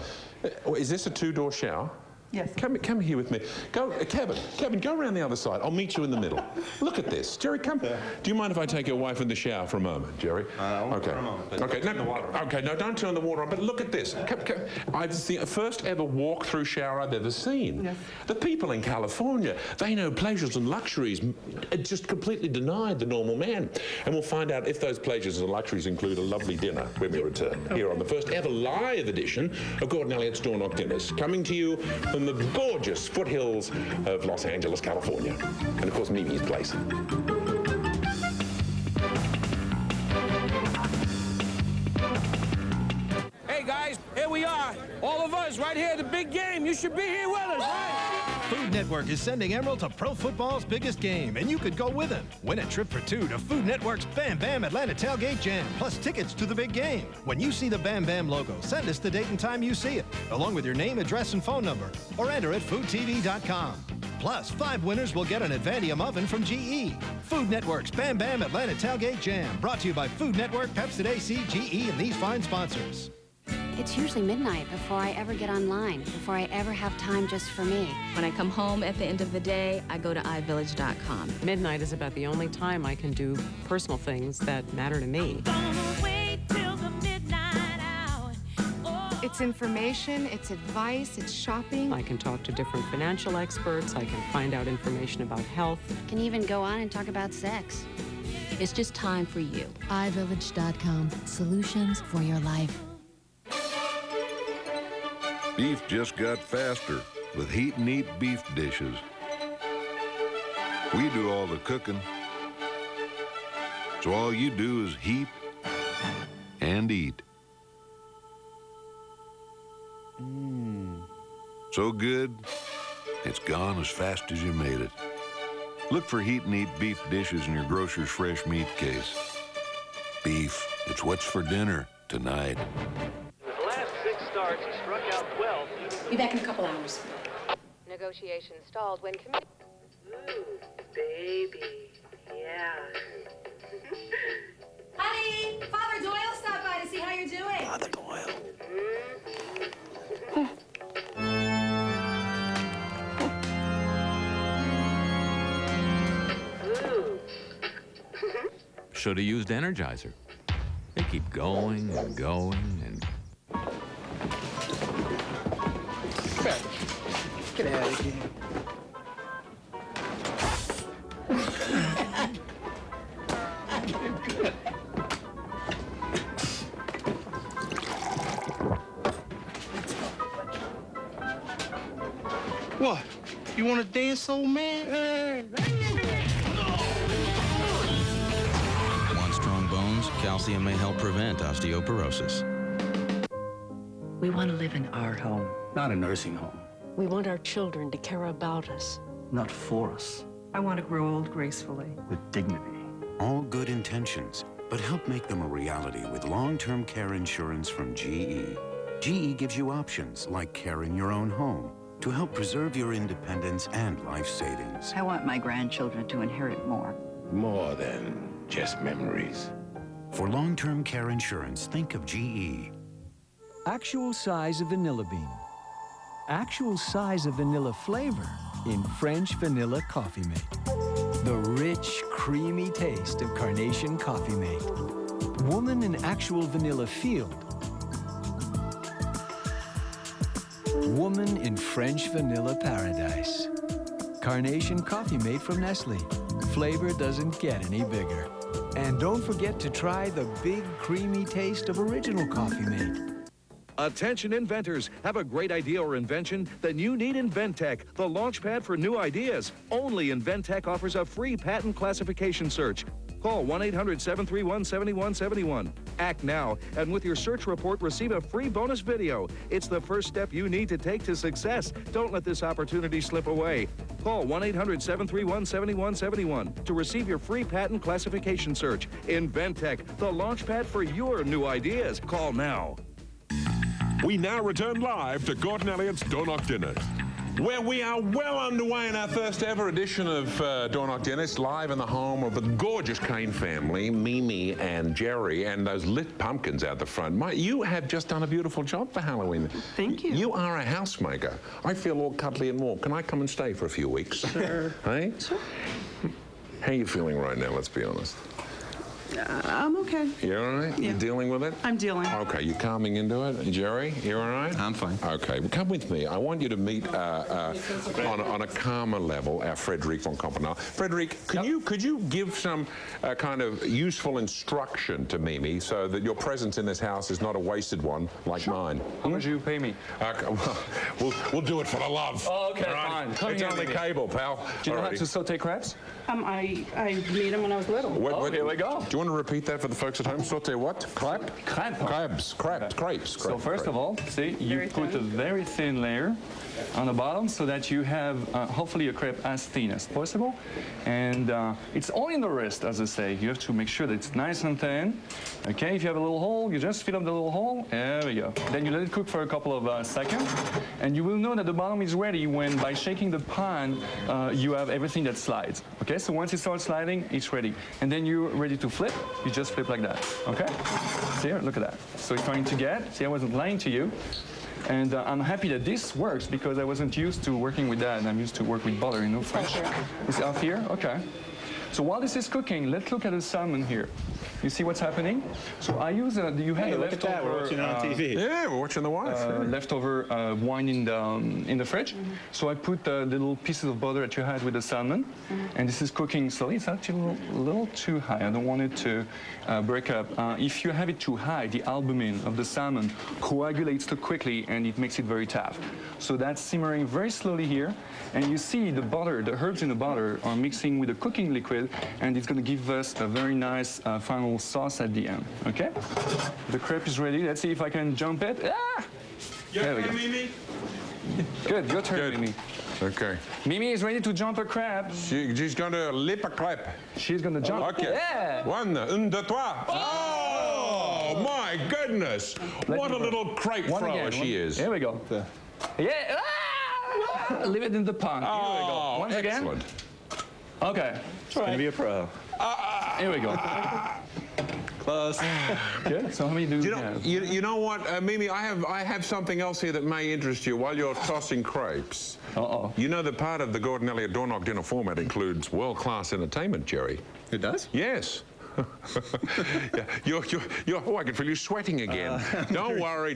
S1: Is this a two-door shower?
S7: Yes.
S1: Come here with me. Go, Kevin, go around the other side. I'll meet you in the middle. Look at this. Jerry, come. Do you mind if I take your wife in the shower for a moment, Jerry?
S2: Okay. For a moment.
S1: Okay, no, don't turn the water on, but look at this. It's the first ever walk-through shower I've ever seen.
S7: Yes.
S1: The people in California, they know pleasures and luxuries just completely denied the normal man. And we'll find out if those pleasures and luxuries include a lovely dinner when we return here on the first ever live edition of Gordon Elliott's Door Knock Dinners, coming to you from the gorgeous foothills of Los Angeles, California. And of course, Mimi's place.
S6: big game. You should be here with us, right?
S21: Food Network is sending Emerald to pro football's biggest game, and you could go with him. Win a trip for two to Food Network's Bam Bam Atlanta Tailgate Jam, plus tickets to the big game. When you see the Bam Bam logo, send us the date and time you see it, along with your name, address, and phone number, or enter at foodtv.com. Plus, 5 winners will get an Advantium oven from GE. Food Network's Bam Bam Atlanta Tailgate Jam, brought to you by Food Network, Pepsi AC, GE, and these fine sponsors.
S12: It's usually midnight before I ever get online, before I ever have time just for me.
S13: When I come home at the end of the day, I go to iVillage.com.
S14: Midnight is about the only time I can do personal things that matter to me.
S5: It's information, it's advice, it's shopping.
S14: I can talk to different financial experts. I can find out information about health.
S12: Can even go on and talk about sex.
S13: It's just time for you.
S15: iVillage.com. Solutions for your life.
S16: Beef just got faster with Heat and Eat beef dishes. We do all the cooking, so all you do is heat and eat. So good, it's gone as fast as you made it. Look for Heat and Eat beef dishes in your grocer's fresh meat case. Beef, it's what's for dinner tonight.
S17: The last 6 starts, he struck out 12.
S12: Be back in a couple hours.
S5: Negotiations stalled when committee.
S7: Ooh, baby. Yeah.
S4: Honey, Father Doyle stopped by to see how you're doing.
S16: Father Doyle.
S27: Should have used Energizer. They keep going and going and...
S10: Get out of here.
S19: What? You want to dance, old man?
S29: Want strong bones? Calcium may help prevent osteoporosis.
S9: We want to live in our home.
S10: Not a nursing home.
S9: We want our children to care about us.
S10: Not for us.
S7: I want to grow old gracefully.
S10: With dignity.
S11: All good intentions, but help make them a reality with long-term care insurance from GE. GE gives you options like care in your own home to help preserve your independence and life savings.
S9: I want my grandchildren to inherit more.
S20: More than just memories.
S11: For long-term care insurance, think of GE.
S30: Actual size of vanilla bean. Actual size of vanilla flavor in French Vanilla Coffee Mate. The rich, creamy taste of Carnation Coffee Mate. Woman in actual vanilla field. Woman in French Vanilla Paradise. Carnation Coffee Mate from Nestle. Flavor doesn't get any bigger. And don't forget to try the big, creamy taste of Original Coffee Mate.
S31: Attention inventors. Have a great idea or invention? Then you need InvenTech, the launchpad for new ideas. Only InvenTech offers a free patent classification search. Call 1-800-731-7171. Act now, and with your search report, receive a free bonus video. It's the first step you need to take to success. Don't let this opportunity slip away. Call 1-800-731-7171 to receive your free patent classification search. InvenTech, the launchpad for your new ideas. Call now.
S1: We now return live to Gordon Elliott's Door Knock Dinners, where we are well underway in our first ever edition of Door Knock Dinners, live in the home of the gorgeous Kane family, Mimi and Jerry, and those lit pumpkins out the front. You have just done a beautiful job for Halloween.
S7: Thank you.
S1: You are a housemaker. I feel all cuddly and warm. Can I come and stay for a few weeks?
S7: Sure.
S1: Hey?
S7: Sure.
S1: How are you feeling right now, let's be honest?
S7: I'm okay.
S1: You all right?
S7: Yeah.
S1: You dealing with it?
S7: I'm dealing.
S1: Okay, you calming into it? Jerry, you all right?
S10: I'm fine.
S1: Okay, well, come with me. I want you to meet on a calmer level our Frederic von Kompenau. Frederic, could you give some kind of useful instruction to Mimi so that your presence in this house is not a wasted one like mine?
S3: How much do you pay me?
S1: Well, we'll do it for the love.
S3: Oh, okay,
S1: right?
S3: fine. Come
S1: it's
S3: here,
S1: only
S3: Mimi.
S1: cable, pal.
S3: Do you know how to saute crabs?
S7: I made them when I was little.
S3: Oh, here we go.
S1: Do you want to repeat that for the folks at home? Sauté what? Crêpe? Crepes.
S3: So first of all, see, you put a very thin layer on the bottom so that you have hopefully a crepe as thin as possible. And it's all in the wrist, as I say. You have to make sure that it's nice and thin. Okay, if you have a little hole, you just fill up the little hole. There we go. Then you let it cook for a couple of seconds. And you will know that the bottom is ready when, by shaking the pan, you have everything that slides. Okay, so once it starts sliding, it's ready. And then you're ready to flip. You just flip like that. Okay? See here, look at that. So it's starting to get. See, I wasn't lying to you. And I'm happy that this works because I wasn't used to working with that, and I'm used to work with butter, you know, French. Is it up here? Okay. So while this is cooking, let's look at the salmon here. You see what's happening? So I use, you have
S20: look at that, we're watching on TV.
S1: Yeah, we're watching the wife.
S3: Leftover wine in the fridge. So I put the little pieces of butter that you had with the salmon, and this is cooking slowly. It's actually a little too high. I don't want it to break up. If you have it too high, the albumin of the salmon coagulates too quickly, and it makes it very tough. So that's simmering very slowly here, and you see the butter, the herbs in the butter are mixing with the cooking liquid, and it's going to give us a very nice final sauce at the end. Okay? The crepe is ready. Let's see if I can jump it. Ah! There we go.
S1: Mimi?
S3: Good, your turn, Mimi.
S1: Okay.
S3: Mimi is ready to jump a crab.
S1: She's going to lip a crepe.
S3: She's going to jump.
S1: Okay.
S3: Yeah.
S1: Un, deux, trois. Oh, my goodness. What a little crepe thrower she is.
S3: Here we go. Yeah. Ah! Leave it in the pan. Here we go. Once
S1: excellent.
S3: again. Okay.
S20: It's going to be a pro.
S3: Here we go.
S20: Close.
S3: Good. So how many do you have?
S1: You know what, Mimi, I have something else here that may interest you while you're tossing crepes.
S3: Uh-oh.
S1: You know that part of the Gordon Elliott Door Knock dinner format includes world-class entertainment, Jerry.
S20: It does?
S1: Yes. Yeah, oh, I can feel you sweating again. Don't worry.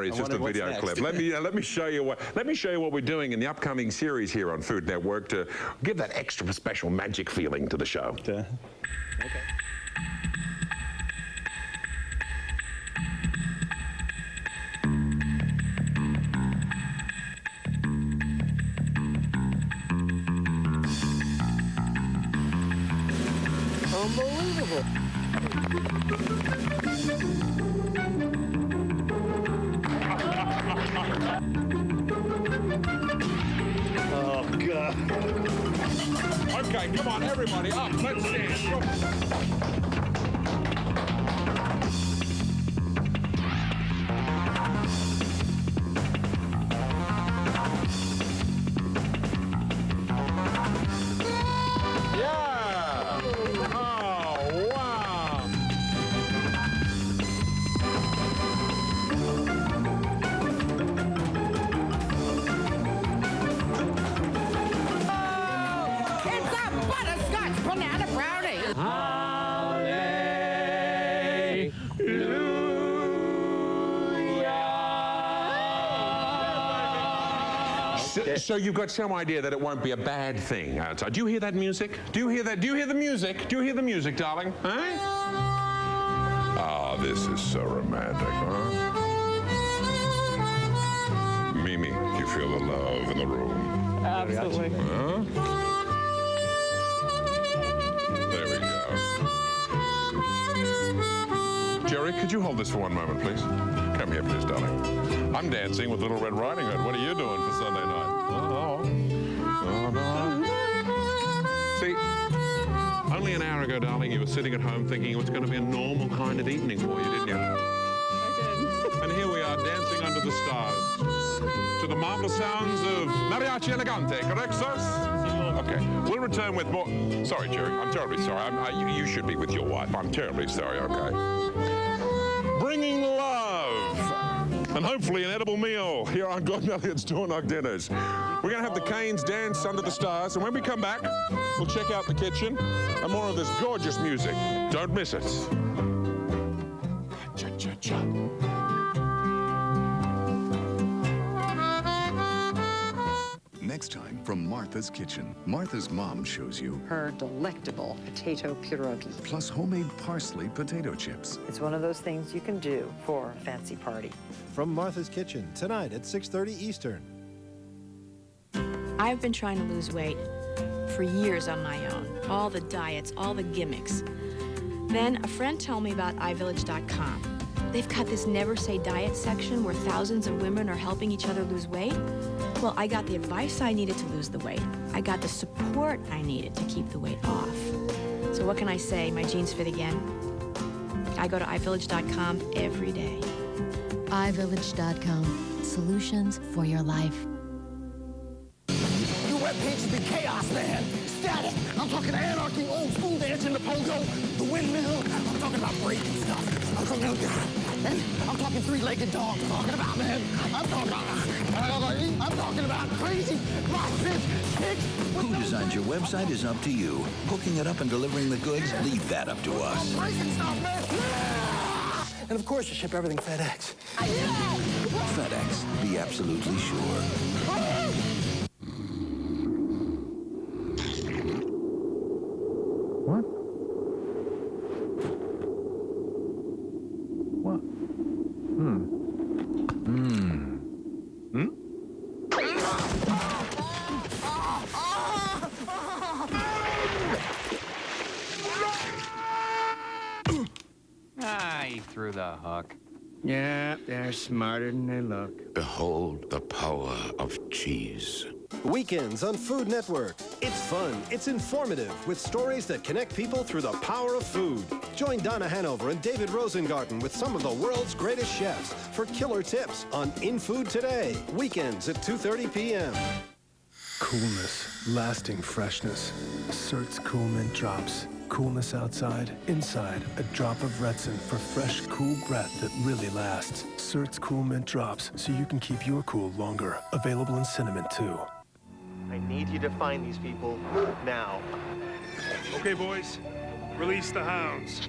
S1: It's just a video clip. Let me show you what we're doing in the upcoming series here on Food Network to give that extra special magic feeling to the show.
S20: Okay.
S19: Unbelievable.
S20: Oh, God.
S1: Okay, come on, everybody, up. Let's dance. So you've got some idea that it won't be a bad thing outside. Do you hear that music? Do you hear that? Do you hear the music? Do you hear the music, darling? Huh? Oh, this is so romantic, huh? Mimi, do you feel the love in the room?
S14: Absolutely.
S1: Huh? There we go. Jerry, could you hold this for one moment, please? Come here, please, darling. I'm dancing with Little Red Riding Hood. What are you doing for Sunday night? See, only an hour ago, darling, you were sitting at home thinking it was going to be a normal kind of evening for you, didn't you?
S14: I did.
S1: And here we are dancing under the stars to the marvelous sounds of Mariachi Elegante, correct, sir? Okay, we'll return with more. Sorry, Jerry, I'm terribly sorry. You should be with your wife. I'm terribly sorry, okay? Bringing love and hopefully an edible meal here on Gordon Elliott's Door Knock Dinners. We're going to have the Canes dance under the stars, and when we come back, we'll check out the kitchen and more of this gorgeous music. Don't miss it. Cha-cha-cha.
S2: Next time from Martha's Kitchen, Martha's mom shows you
S6: her delectable potato pierogi.
S2: Plus homemade parsley potato chips.
S6: It's one of those things you can do for a fancy party.
S8: From Martha's Kitchen, tonight at 6:30 Eastern.
S13: I've been trying to lose weight for years on my own. All the diets, all the gimmicks. Then a friend told me about iVillage.com. They've got this Never Say Diet section where thousands of women are helping each other lose weight. Well, I got the advice I needed to lose the weight. I got the support I needed to keep the weight off. So what can I say? My jeans fit again. I go to iVillage.com every day.
S12: iVillage.com. Solutions for your life.
S19: Your webpage has been chaos, man. Static. I'm talking anarchy, old school dancing, the pogo, the windmill. I'm talking about breaking stuff. I'm talking three-legged dogs. I'm talking about, man. I'm talking about crazy rockfish chicks.
S15: Who designs your website is up to you. Hooking it up and delivering the goods, leave that up to us.
S19: I'm breaking stuff, man. And of course, you ship everything FedEx.
S15: FedEx, be absolutely sure.
S10: What? What?
S17: He threw the hook.
S19: Yeah, they're smarter than they look.
S16: Behold the power of cheese.
S8: Weekends on Food Network. It's fun, it's informative, with stories that connect people through the power of food. Join Donna Hanover and David Rosengarten with some of the world's greatest chefs for killer tips on In Food Today. Weekends at 2:30 p.m.
S18: Coolness, lasting freshness. Surt's Cool Mint Drops. Coolness outside, inside, a drop of Retsin for fresh, cool breath that really lasts. Surt's Cool Mint Drops, so you can keep your cool longer. Available in cinnamon, too.
S21: I need you to find these people now.
S22: Okay, boys. Release the hounds.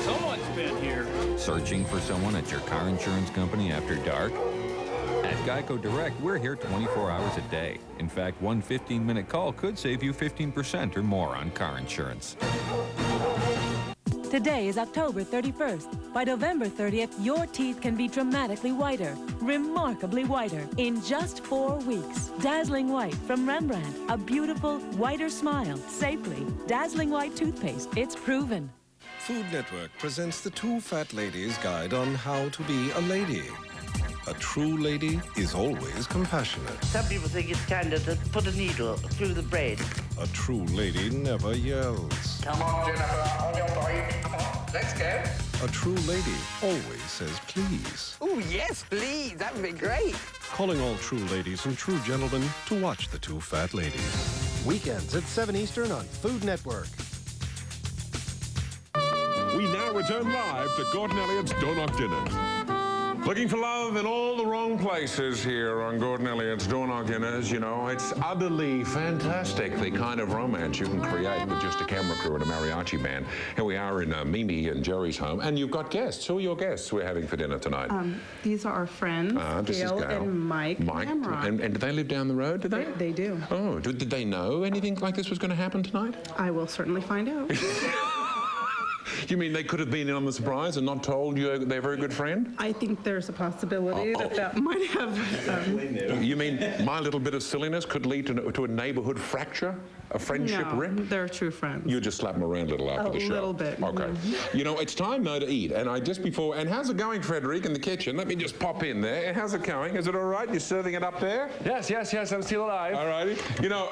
S23: Someone's been here. Searching for someone at your car insurance company after dark? At Geico Direct, we're here 24 hours a day. In fact, one 15-minute call could save you 15% or more on car insurance.
S24: Today is October 31st. By November 30th, your teeth can be dramatically whiter, remarkably whiter, in just 4 weeks. Dazzling White from Rembrandt. A beautiful, whiter smile, safely. Dazzling White toothpaste. It's proven.
S25: Food Network presents the Two Fat Ladies Guide on how to be a lady. A true lady is always compassionate.
S26: Some people think it's kinder to put a needle through the bread.
S25: A true lady never yells.
S26: Come on, Jennifer, on your bike. Come on, let's go.
S25: A true lady always says please.
S26: Oh, yes, please. That would be great.
S25: Calling all true ladies and true gentlemen to watch the Two Fat Ladies.
S8: Weekends at 7 Eastern on Food Network.
S1: We now return live to Gordon Elliott's Door Knock Dinners. Looking for love in all the wrong places here on Gordon Elliott's Door Knock Dinners. You know, it's utterly fantastic, the kind of romance you can create with just a camera crew and a mariachi band. Here we are in Mimi and Jerry's home, and you've got guests. Who are your guests we're having for dinner tonight?
S7: These are our friends, Gail and Mike Amron.
S1: And do they live down the road, do they?
S7: They do.
S1: Oh, did they know anything like this was going to happen tonight?
S7: I will certainly find out.
S1: You mean they could have been in on the surprise and not told you they're a very good friend?
S7: I think there's a possibility that might have...
S1: You mean my little bit of silliness could lead to a neighborhood fracture? A friendship
S7: No,
S1: rip?
S7: they're true friends.
S1: You just slap them around a little after the show.
S7: A little bit.
S1: Okay. You know, it's time now to eat. And and how's it going, Frederic, in the kitchen? Let me just pop in there. How's it going? Is it all right? You're serving it up there?
S3: Yes, I'm still alive.
S1: All righty. You know,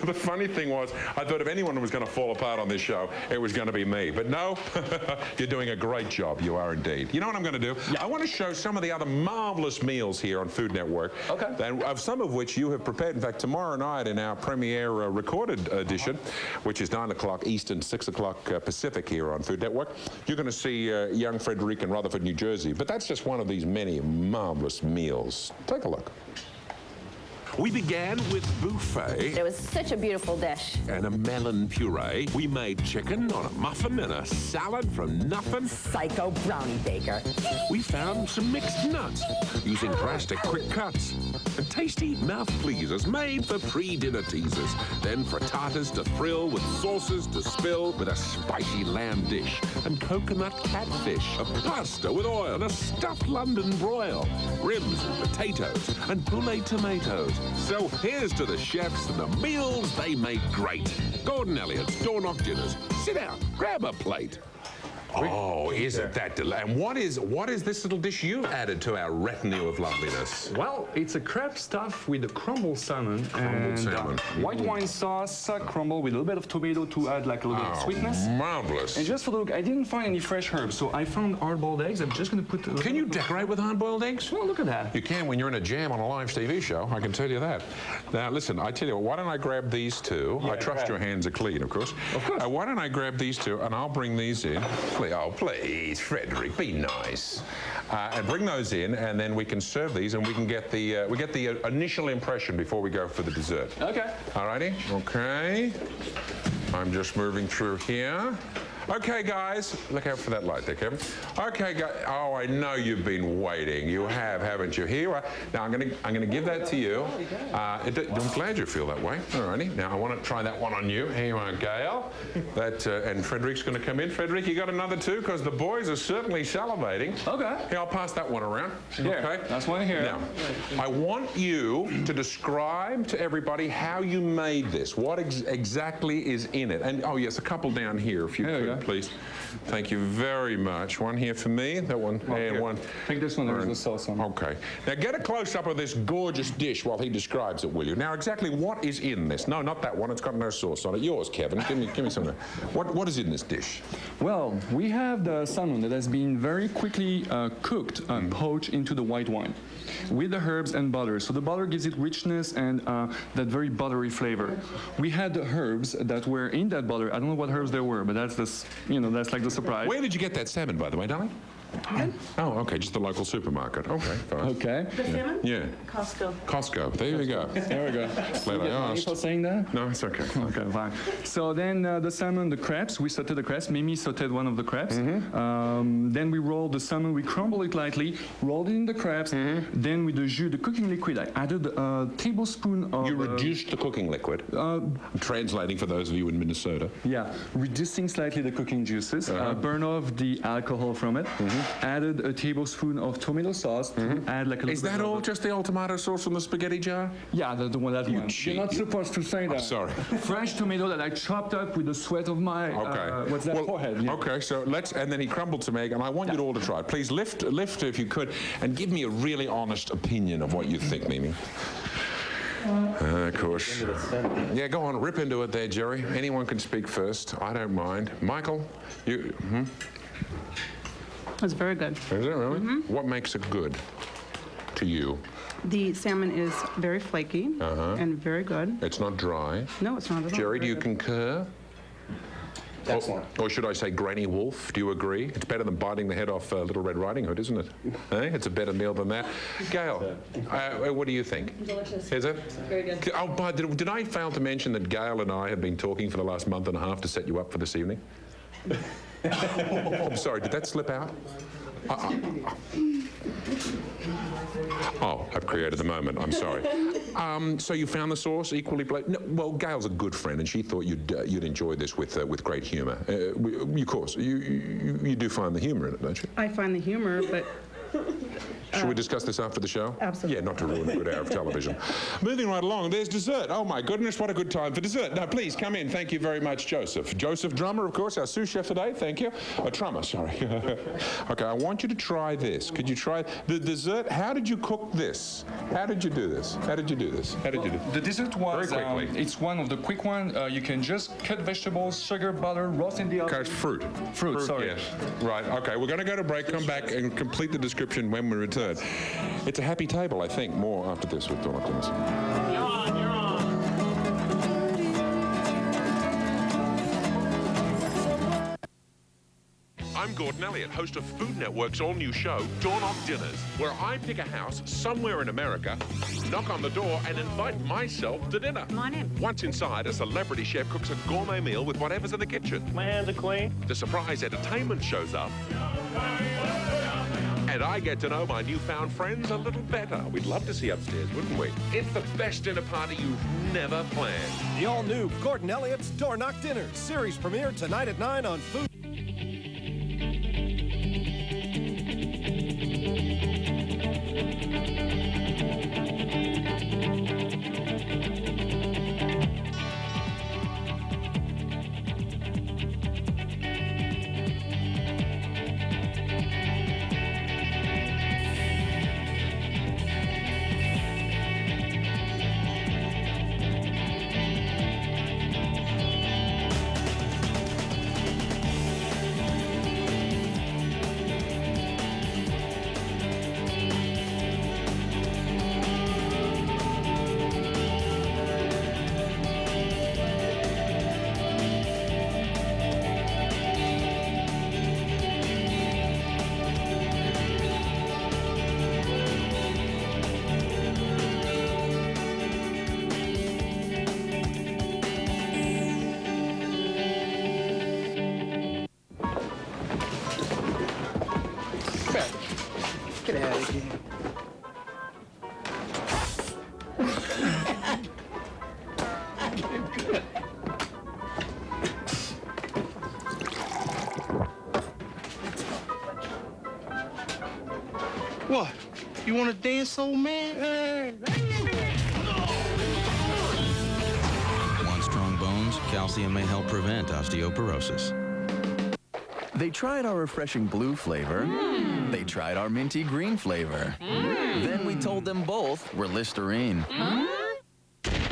S1: the funny thing was, I thought if anyone was going to fall apart on this show, it was going to be me. But no, you're doing a great job. You are indeed. You know what I'm going to do? Yeah. I want to show some of the other marvelous meals here on Food Network. Okay. And of some of which you have prepared. In fact, tomorrow night in our premiere recorded edition, which is 9 o'clock Eastern, 6 o'clock Pacific here on Food Network, you're going to see young Frederic in Rutherford, New Jersey. But that's just one of these many marvelous meals. Take a look. We began with buffet
S4: It was such a beautiful dish.
S1: and a melon puree. We made chicken on a muffin and a salad from nothing.
S4: Psycho brownie baker.
S1: We found some mixed nuts using drastic quick cuts. And tasty mouth pleasers made for pre-dinner teasers. Then frittatas to thrill with sauces to spill with a spicy lamb dish and coconut catfish, a pasta with oil and a stuffed London broil, ribs and potatoes and poulet tomatoes. So here's to the chefs and the meals they make great. Gordon Elliott's Door Knock Dinners. Sit down, grab a plate. Oh, isn't that delightful? And what is this little dish you've added to our retinue of loveliness?
S3: Well, it's a crab stuff with a crumbled salmon and white wine sauce, crumbled with a little bit of tomato to add like a little bit of sweetness.
S1: Marvelous.
S3: And just for the look, I didn't find any fresh herbs, so I found hard-boiled eggs. I'm just going to put.
S1: Can you decorate with hard-boiled eggs?
S3: Well, look at that.
S1: You can when you're in a jam on a live TV show. I can tell you that. Now, listen. I tell you what. Why don't I grab these two? I trust your hands are clean, of course.
S3: Of course.
S1: Why don't I grab these two and I'll bring these in. Oh, please, Frederick, be nice. And bring those in, and then we can serve these, and we can get the initial impression before we go for the dessert.
S3: Okay.
S1: All righty. Okay. I'm just moving through here. Okay, guys, look out for that light there, Kevin. Okay, guys. Oh, I know you've been waiting. You have, haven't you? Here you are. Now I'm gonna give that to you. I'm glad you feel that way. All righty. Now I want to try that one on you. Here you are, Gail. And Frederick's going to come in. Frederick, you got another two? Because the boys are certainly salivating.
S3: Okay.
S1: Here, I'll pass that one around.
S3: Here,
S1: okay.
S3: that's one here.
S1: Now, I want you to describe to everybody how you made this. What exactly is in it? And oh yes, a couple down here, if you could. Please. Thank you very much. One here for me, that one, and one.
S3: Take this one, there's the sauce on.
S1: Okay. Now get a close-up of this gorgeous dish while he describes it, will you? Now exactly what is in this? No, not that one, it's got no sauce on it. Yours, Kevin. Give me some of that. What is in this dish?
S3: Well, we have the salmon that has been very quickly cooked, poached into the white wine with the herbs and butter. So the butter gives it richness and that very buttery flavor. We had the herbs that were in that butter. I don't know what herbs there were, but that's that's like the surprise.
S1: Where did you get that salmon, by the way, darling? Oh, okay, just the local supermarket. Okay, fine.
S3: Okay.
S4: The salmon?
S1: Yeah.
S4: Costco.
S1: Costco. There we go.
S3: There we go.
S1: Glad I asked.
S3: For saying that?
S1: No, it's okay.
S3: Okay, fine. So then the salmon, the crabs, we sauteed the crabs. Mimi sauteed one of the crabs. Then we rolled the salmon, we crumbled it lightly, rolled it in the crabs. Then with the jus, the cooking liquid, I added a tablespoon of...
S1: You reduced the cooking liquid. I'm translating for those of you in Minnesota.
S3: Yeah, reducing slightly the cooking juices, burn off the alcohol from it, added a tablespoon of tomato sauce, add like a little
S1: Is that all just the old tomato sauce from the spaghetti jar?
S3: Yeah, the one that one. You're not supposed to say that.
S1: I'm sorry.
S3: Fresh tomato that I chopped up with the sweat of my forehead. Yeah.
S1: Okay, so and then he crumbled some egg, and I want you all to try it. Please lift if you could, and give me a really honest opinion of what you think, Mimi. Of course. Yeah, go on, rip into it there, Jerry. Anyone can speak first. I don't mind. Michael, you...
S7: It's very good.
S1: Is it really? What makes it good to you?
S7: The salmon is very flaky and very good.
S1: It's not dry.
S7: No, it's not at all.
S1: Jerry, do you concur?
S10: Excellent.
S1: Or should I say Granny Wolf? Do you agree? It's better than biting the head off Little Red Riding Hood, isn't it? It's a better meal than that. Gail, what do you think?
S4: Delicious.
S1: Is it?
S4: Very good.
S1: Oh, but did I fail to mention that Gail and I have been talking for the last month and a half to set you up for this evening? I'm sorry, did that slip out? Oh, I've created the moment. I'm sorry. So you found the sauce equally no, well, Gail's a good friend, and she thought you'd enjoy this with great humour. Of course, you do find the humour in it, don't you?
S7: I find the humor, but...
S1: Should we discuss this after the show?
S7: Absolutely.
S1: Yeah, not to ruin a good hour of television. Moving right along, there's dessert. Oh my goodness, what a good time for dessert. Now, please come in. Thank you very much, Joseph. Joseph Drummer, of course, our sous chef today. Thank you. Trummer, sorry. Okay, I want you to try this. Could you try the dessert? How did you cook this? How did you do this? How did you do this? How did you do this?
S3: The dessert was,
S1: very quickly.
S3: It's one of the quick ones. You can just cut vegetables, sugar, butter, roast in the oven.
S1: Okay, fruit.
S3: Fruit, sorry.
S1: Yes. Right, okay, we're going to go to break, come back and complete the description when we return. It's a happy table, I think, more after this with Door Knock Dinners.
S22: You're on, you're on.
S1: I'm Gordon Elliott, host of Food Network's all-new show, Door Knock Dinners, where I pick a house somewhere in America, knock on the door, and invite myself to dinner.
S6: Come on in.
S1: Once inside, a celebrity chef cooks a gourmet meal with whatever's in the kitchen.
S22: My hands are clean.
S1: The surprise entertainment shows up. And I get to know my newfound friends a little better. We'd love to see upstairs, wouldn't we? It's the best dinner party you've never planned.
S8: The all-new Gordon Elliott's Door Knock Dinners, series premiere tonight at 9 on Food.
S19: Get out of here. What? You want to dance, old man?
S5: Want strong bones? Calcium may help prevent osteoporosis.
S9: They tried our refreshing blue flavor. They tried our minty green flavor. Then we told them both we're Listerine.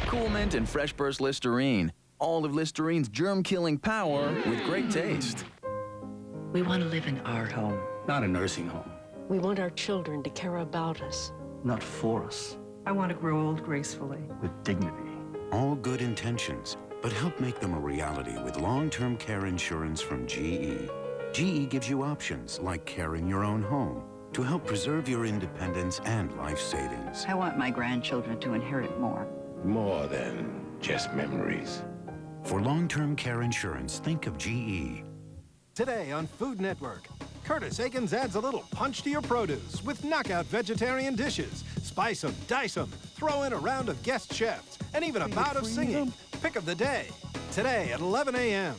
S9: Cool Mint and Fresh Burst Listerine. All of Listerine's germ-killing power with great taste.
S11: We want to live in our home.
S10: Not a nursing home.
S11: We want our children to care about us.
S10: Not for us.
S7: I want to grow old gracefully.
S10: With dignity.
S14: All good intentions, but help make them a reality with long-term care insurance from GE. GE gives you options like carrying your own home to help preserve your independence and life savings.
S17: I want my grandchildren to inherit more.
S14: More than just memories. For long-term care insurance, think of GE.
S8: Today on Food Network, Curtis Aikens adds a little punch to your produce with knockout vegetarian dishes. Spice them, dice them, throw in a round of guest chefs, and even a bout of singing. Pick of the day, today at 11 a.m.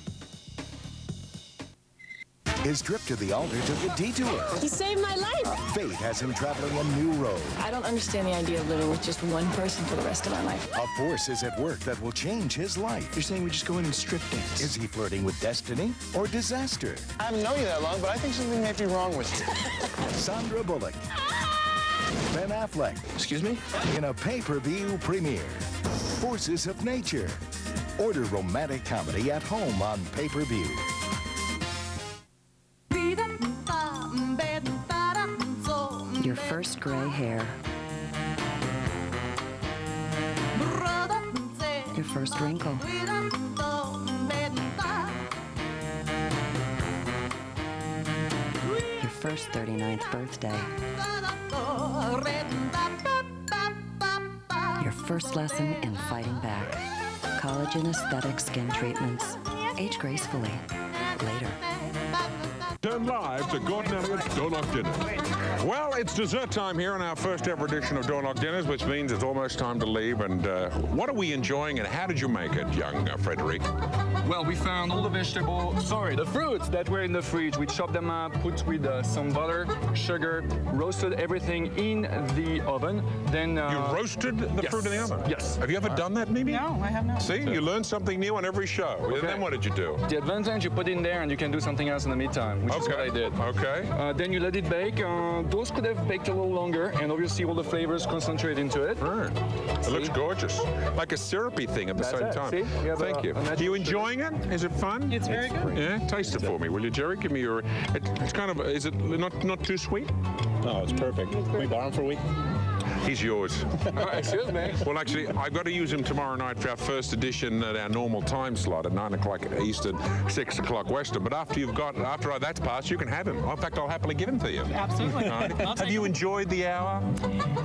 S20: His trip to the altar took a detour.
S27: He saved my life.
S20: Fate has him traveling a new road.
S27: I don't understand the idea of living with just one person for the rest of my life.
S20: A force is at work that will change his life.
S19: You're saying we just go in and strip dance?
S20: Is he flirting with destiny or disaster?
S19: I haven't known you that long, but I think something may be wrong with you.
S20: Sandra Bullock. Ben Affleck.
S19: Excuse me?
S20: In a pay-per-view premiere. Forces of Nature. Order romantic comedy at home on pay-per-view.
S17: Your first gray hair. Your first wrinkle. Your first 39th birthday. Your first lesson in fighting back. Collagen aesthetic skin treatments. Age gracefully. Later.
S1: Turn live to Gordon Elliott's Door Knock Dinners. Well, it's dessert time here on our first ever edition of Door Knock Dinners, which means it's almost time to leave. And what are we enjoying, and how did you make it, young Frederic?
S3: Well, we found all the the fruits that were in the fridge. We chopped them up, put with some butter, sugar, roasted everything in the oven. Then
S1: you roasted the fruit in the oven?
S3: Yes.
S1: Have you ever done that, maybe?
S7: No, I have not.
S1: See, you learn something new on every show. Okay. And then what did you do?
S3: The advantage, you put it in there and you can do something else in the meantime, which is what I did.
S1: Okay.
S3: Then you let it bake. Those could have baked a little longer, and obviously all the flavors concentrate into it.
S1: It looks gorgeous. Like a syrupy thing at the same time.
S3: See?
S1: Thank you. Are you enjoying it? Is it fun?
S7: It's very good.
S1: Yeah? Taste it for me, will you, Jerry? Give me your... It's kind of... Is it not too sweet?
S10: No, it's perfect. Can we borrow them for a week?
S1: He's yours.
S2: Excuse me.
S1: Well, actually, I've got to use him tomorrow night for our first edition at our normal time slot at 9 o'clock Eastern, 6 o'clock Western. But after that's passed, you can have him. In fact, I'll happily give him to you.
S7: Absolutely.
S1: Have you enjoyed the hour?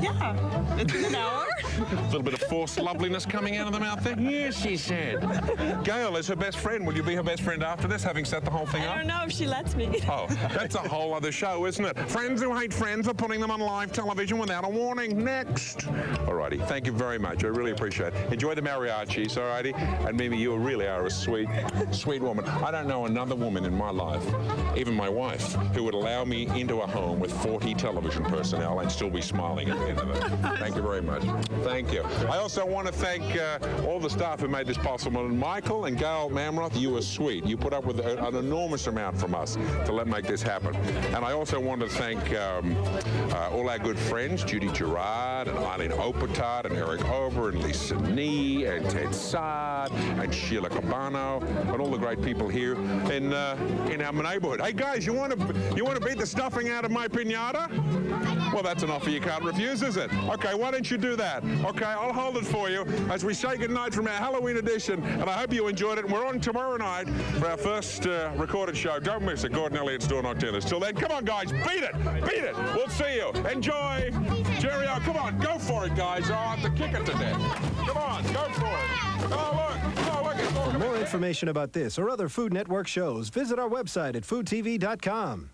S7: Yeah. It's been an hour.
S1: A little bit of forced loveliness coming out of the mouth there? Yes, she said. Gail is her best friend. Will you be her best friend after this, having set the whole thing up?
S7: I don't know if she lets me.
S1: Oh, that's a whole other show, isn't it? Friends who hate friends are putting them on live television without a warning. Next. Alrighty, thank you very much. I really appreciate it. Enjoy the mariachis, alrighty? And Mimi, you really are a sweet, sweet woman. I don't know another woman in my life, even my wife, who would allow me into a home with 40 television personnel and still be smiling at the end of it. Thank you very much. Thank you. I also want to thank all the staff who made this possible. And Michael and Gail Mamroth, you were sweet. You put up with an enormous amount from us to make this happen. And I also want to thank all our good friends, Judy Gerard and Eileen Opatard and Eric Ober and Lisa Nee and Ted Sard and Sheila Cabano and all the great people here in our neighborhood. Hey guys, you want to beat the stuffing out of my piñata? Well, that's an offer you can't refuse, is it? Okay, why don't you do that? Okay, I'll hold it for you as we say goodnight from our Halloween edition, and I hope you enjoyed it. We're on tomorrow night for our first recorded show. Don't miss it. Gordon Elliott's Door Nocturnus. Till then, come on, guys, beat it! Beat it! We'll see you. Enjoy! Cheerio, come on, go for it, guys. Oh, I have to kick it to death. Come on, go for it. Oh, look.
S8: For more information about this or other Food Network shows, visit our website at foodtv.com.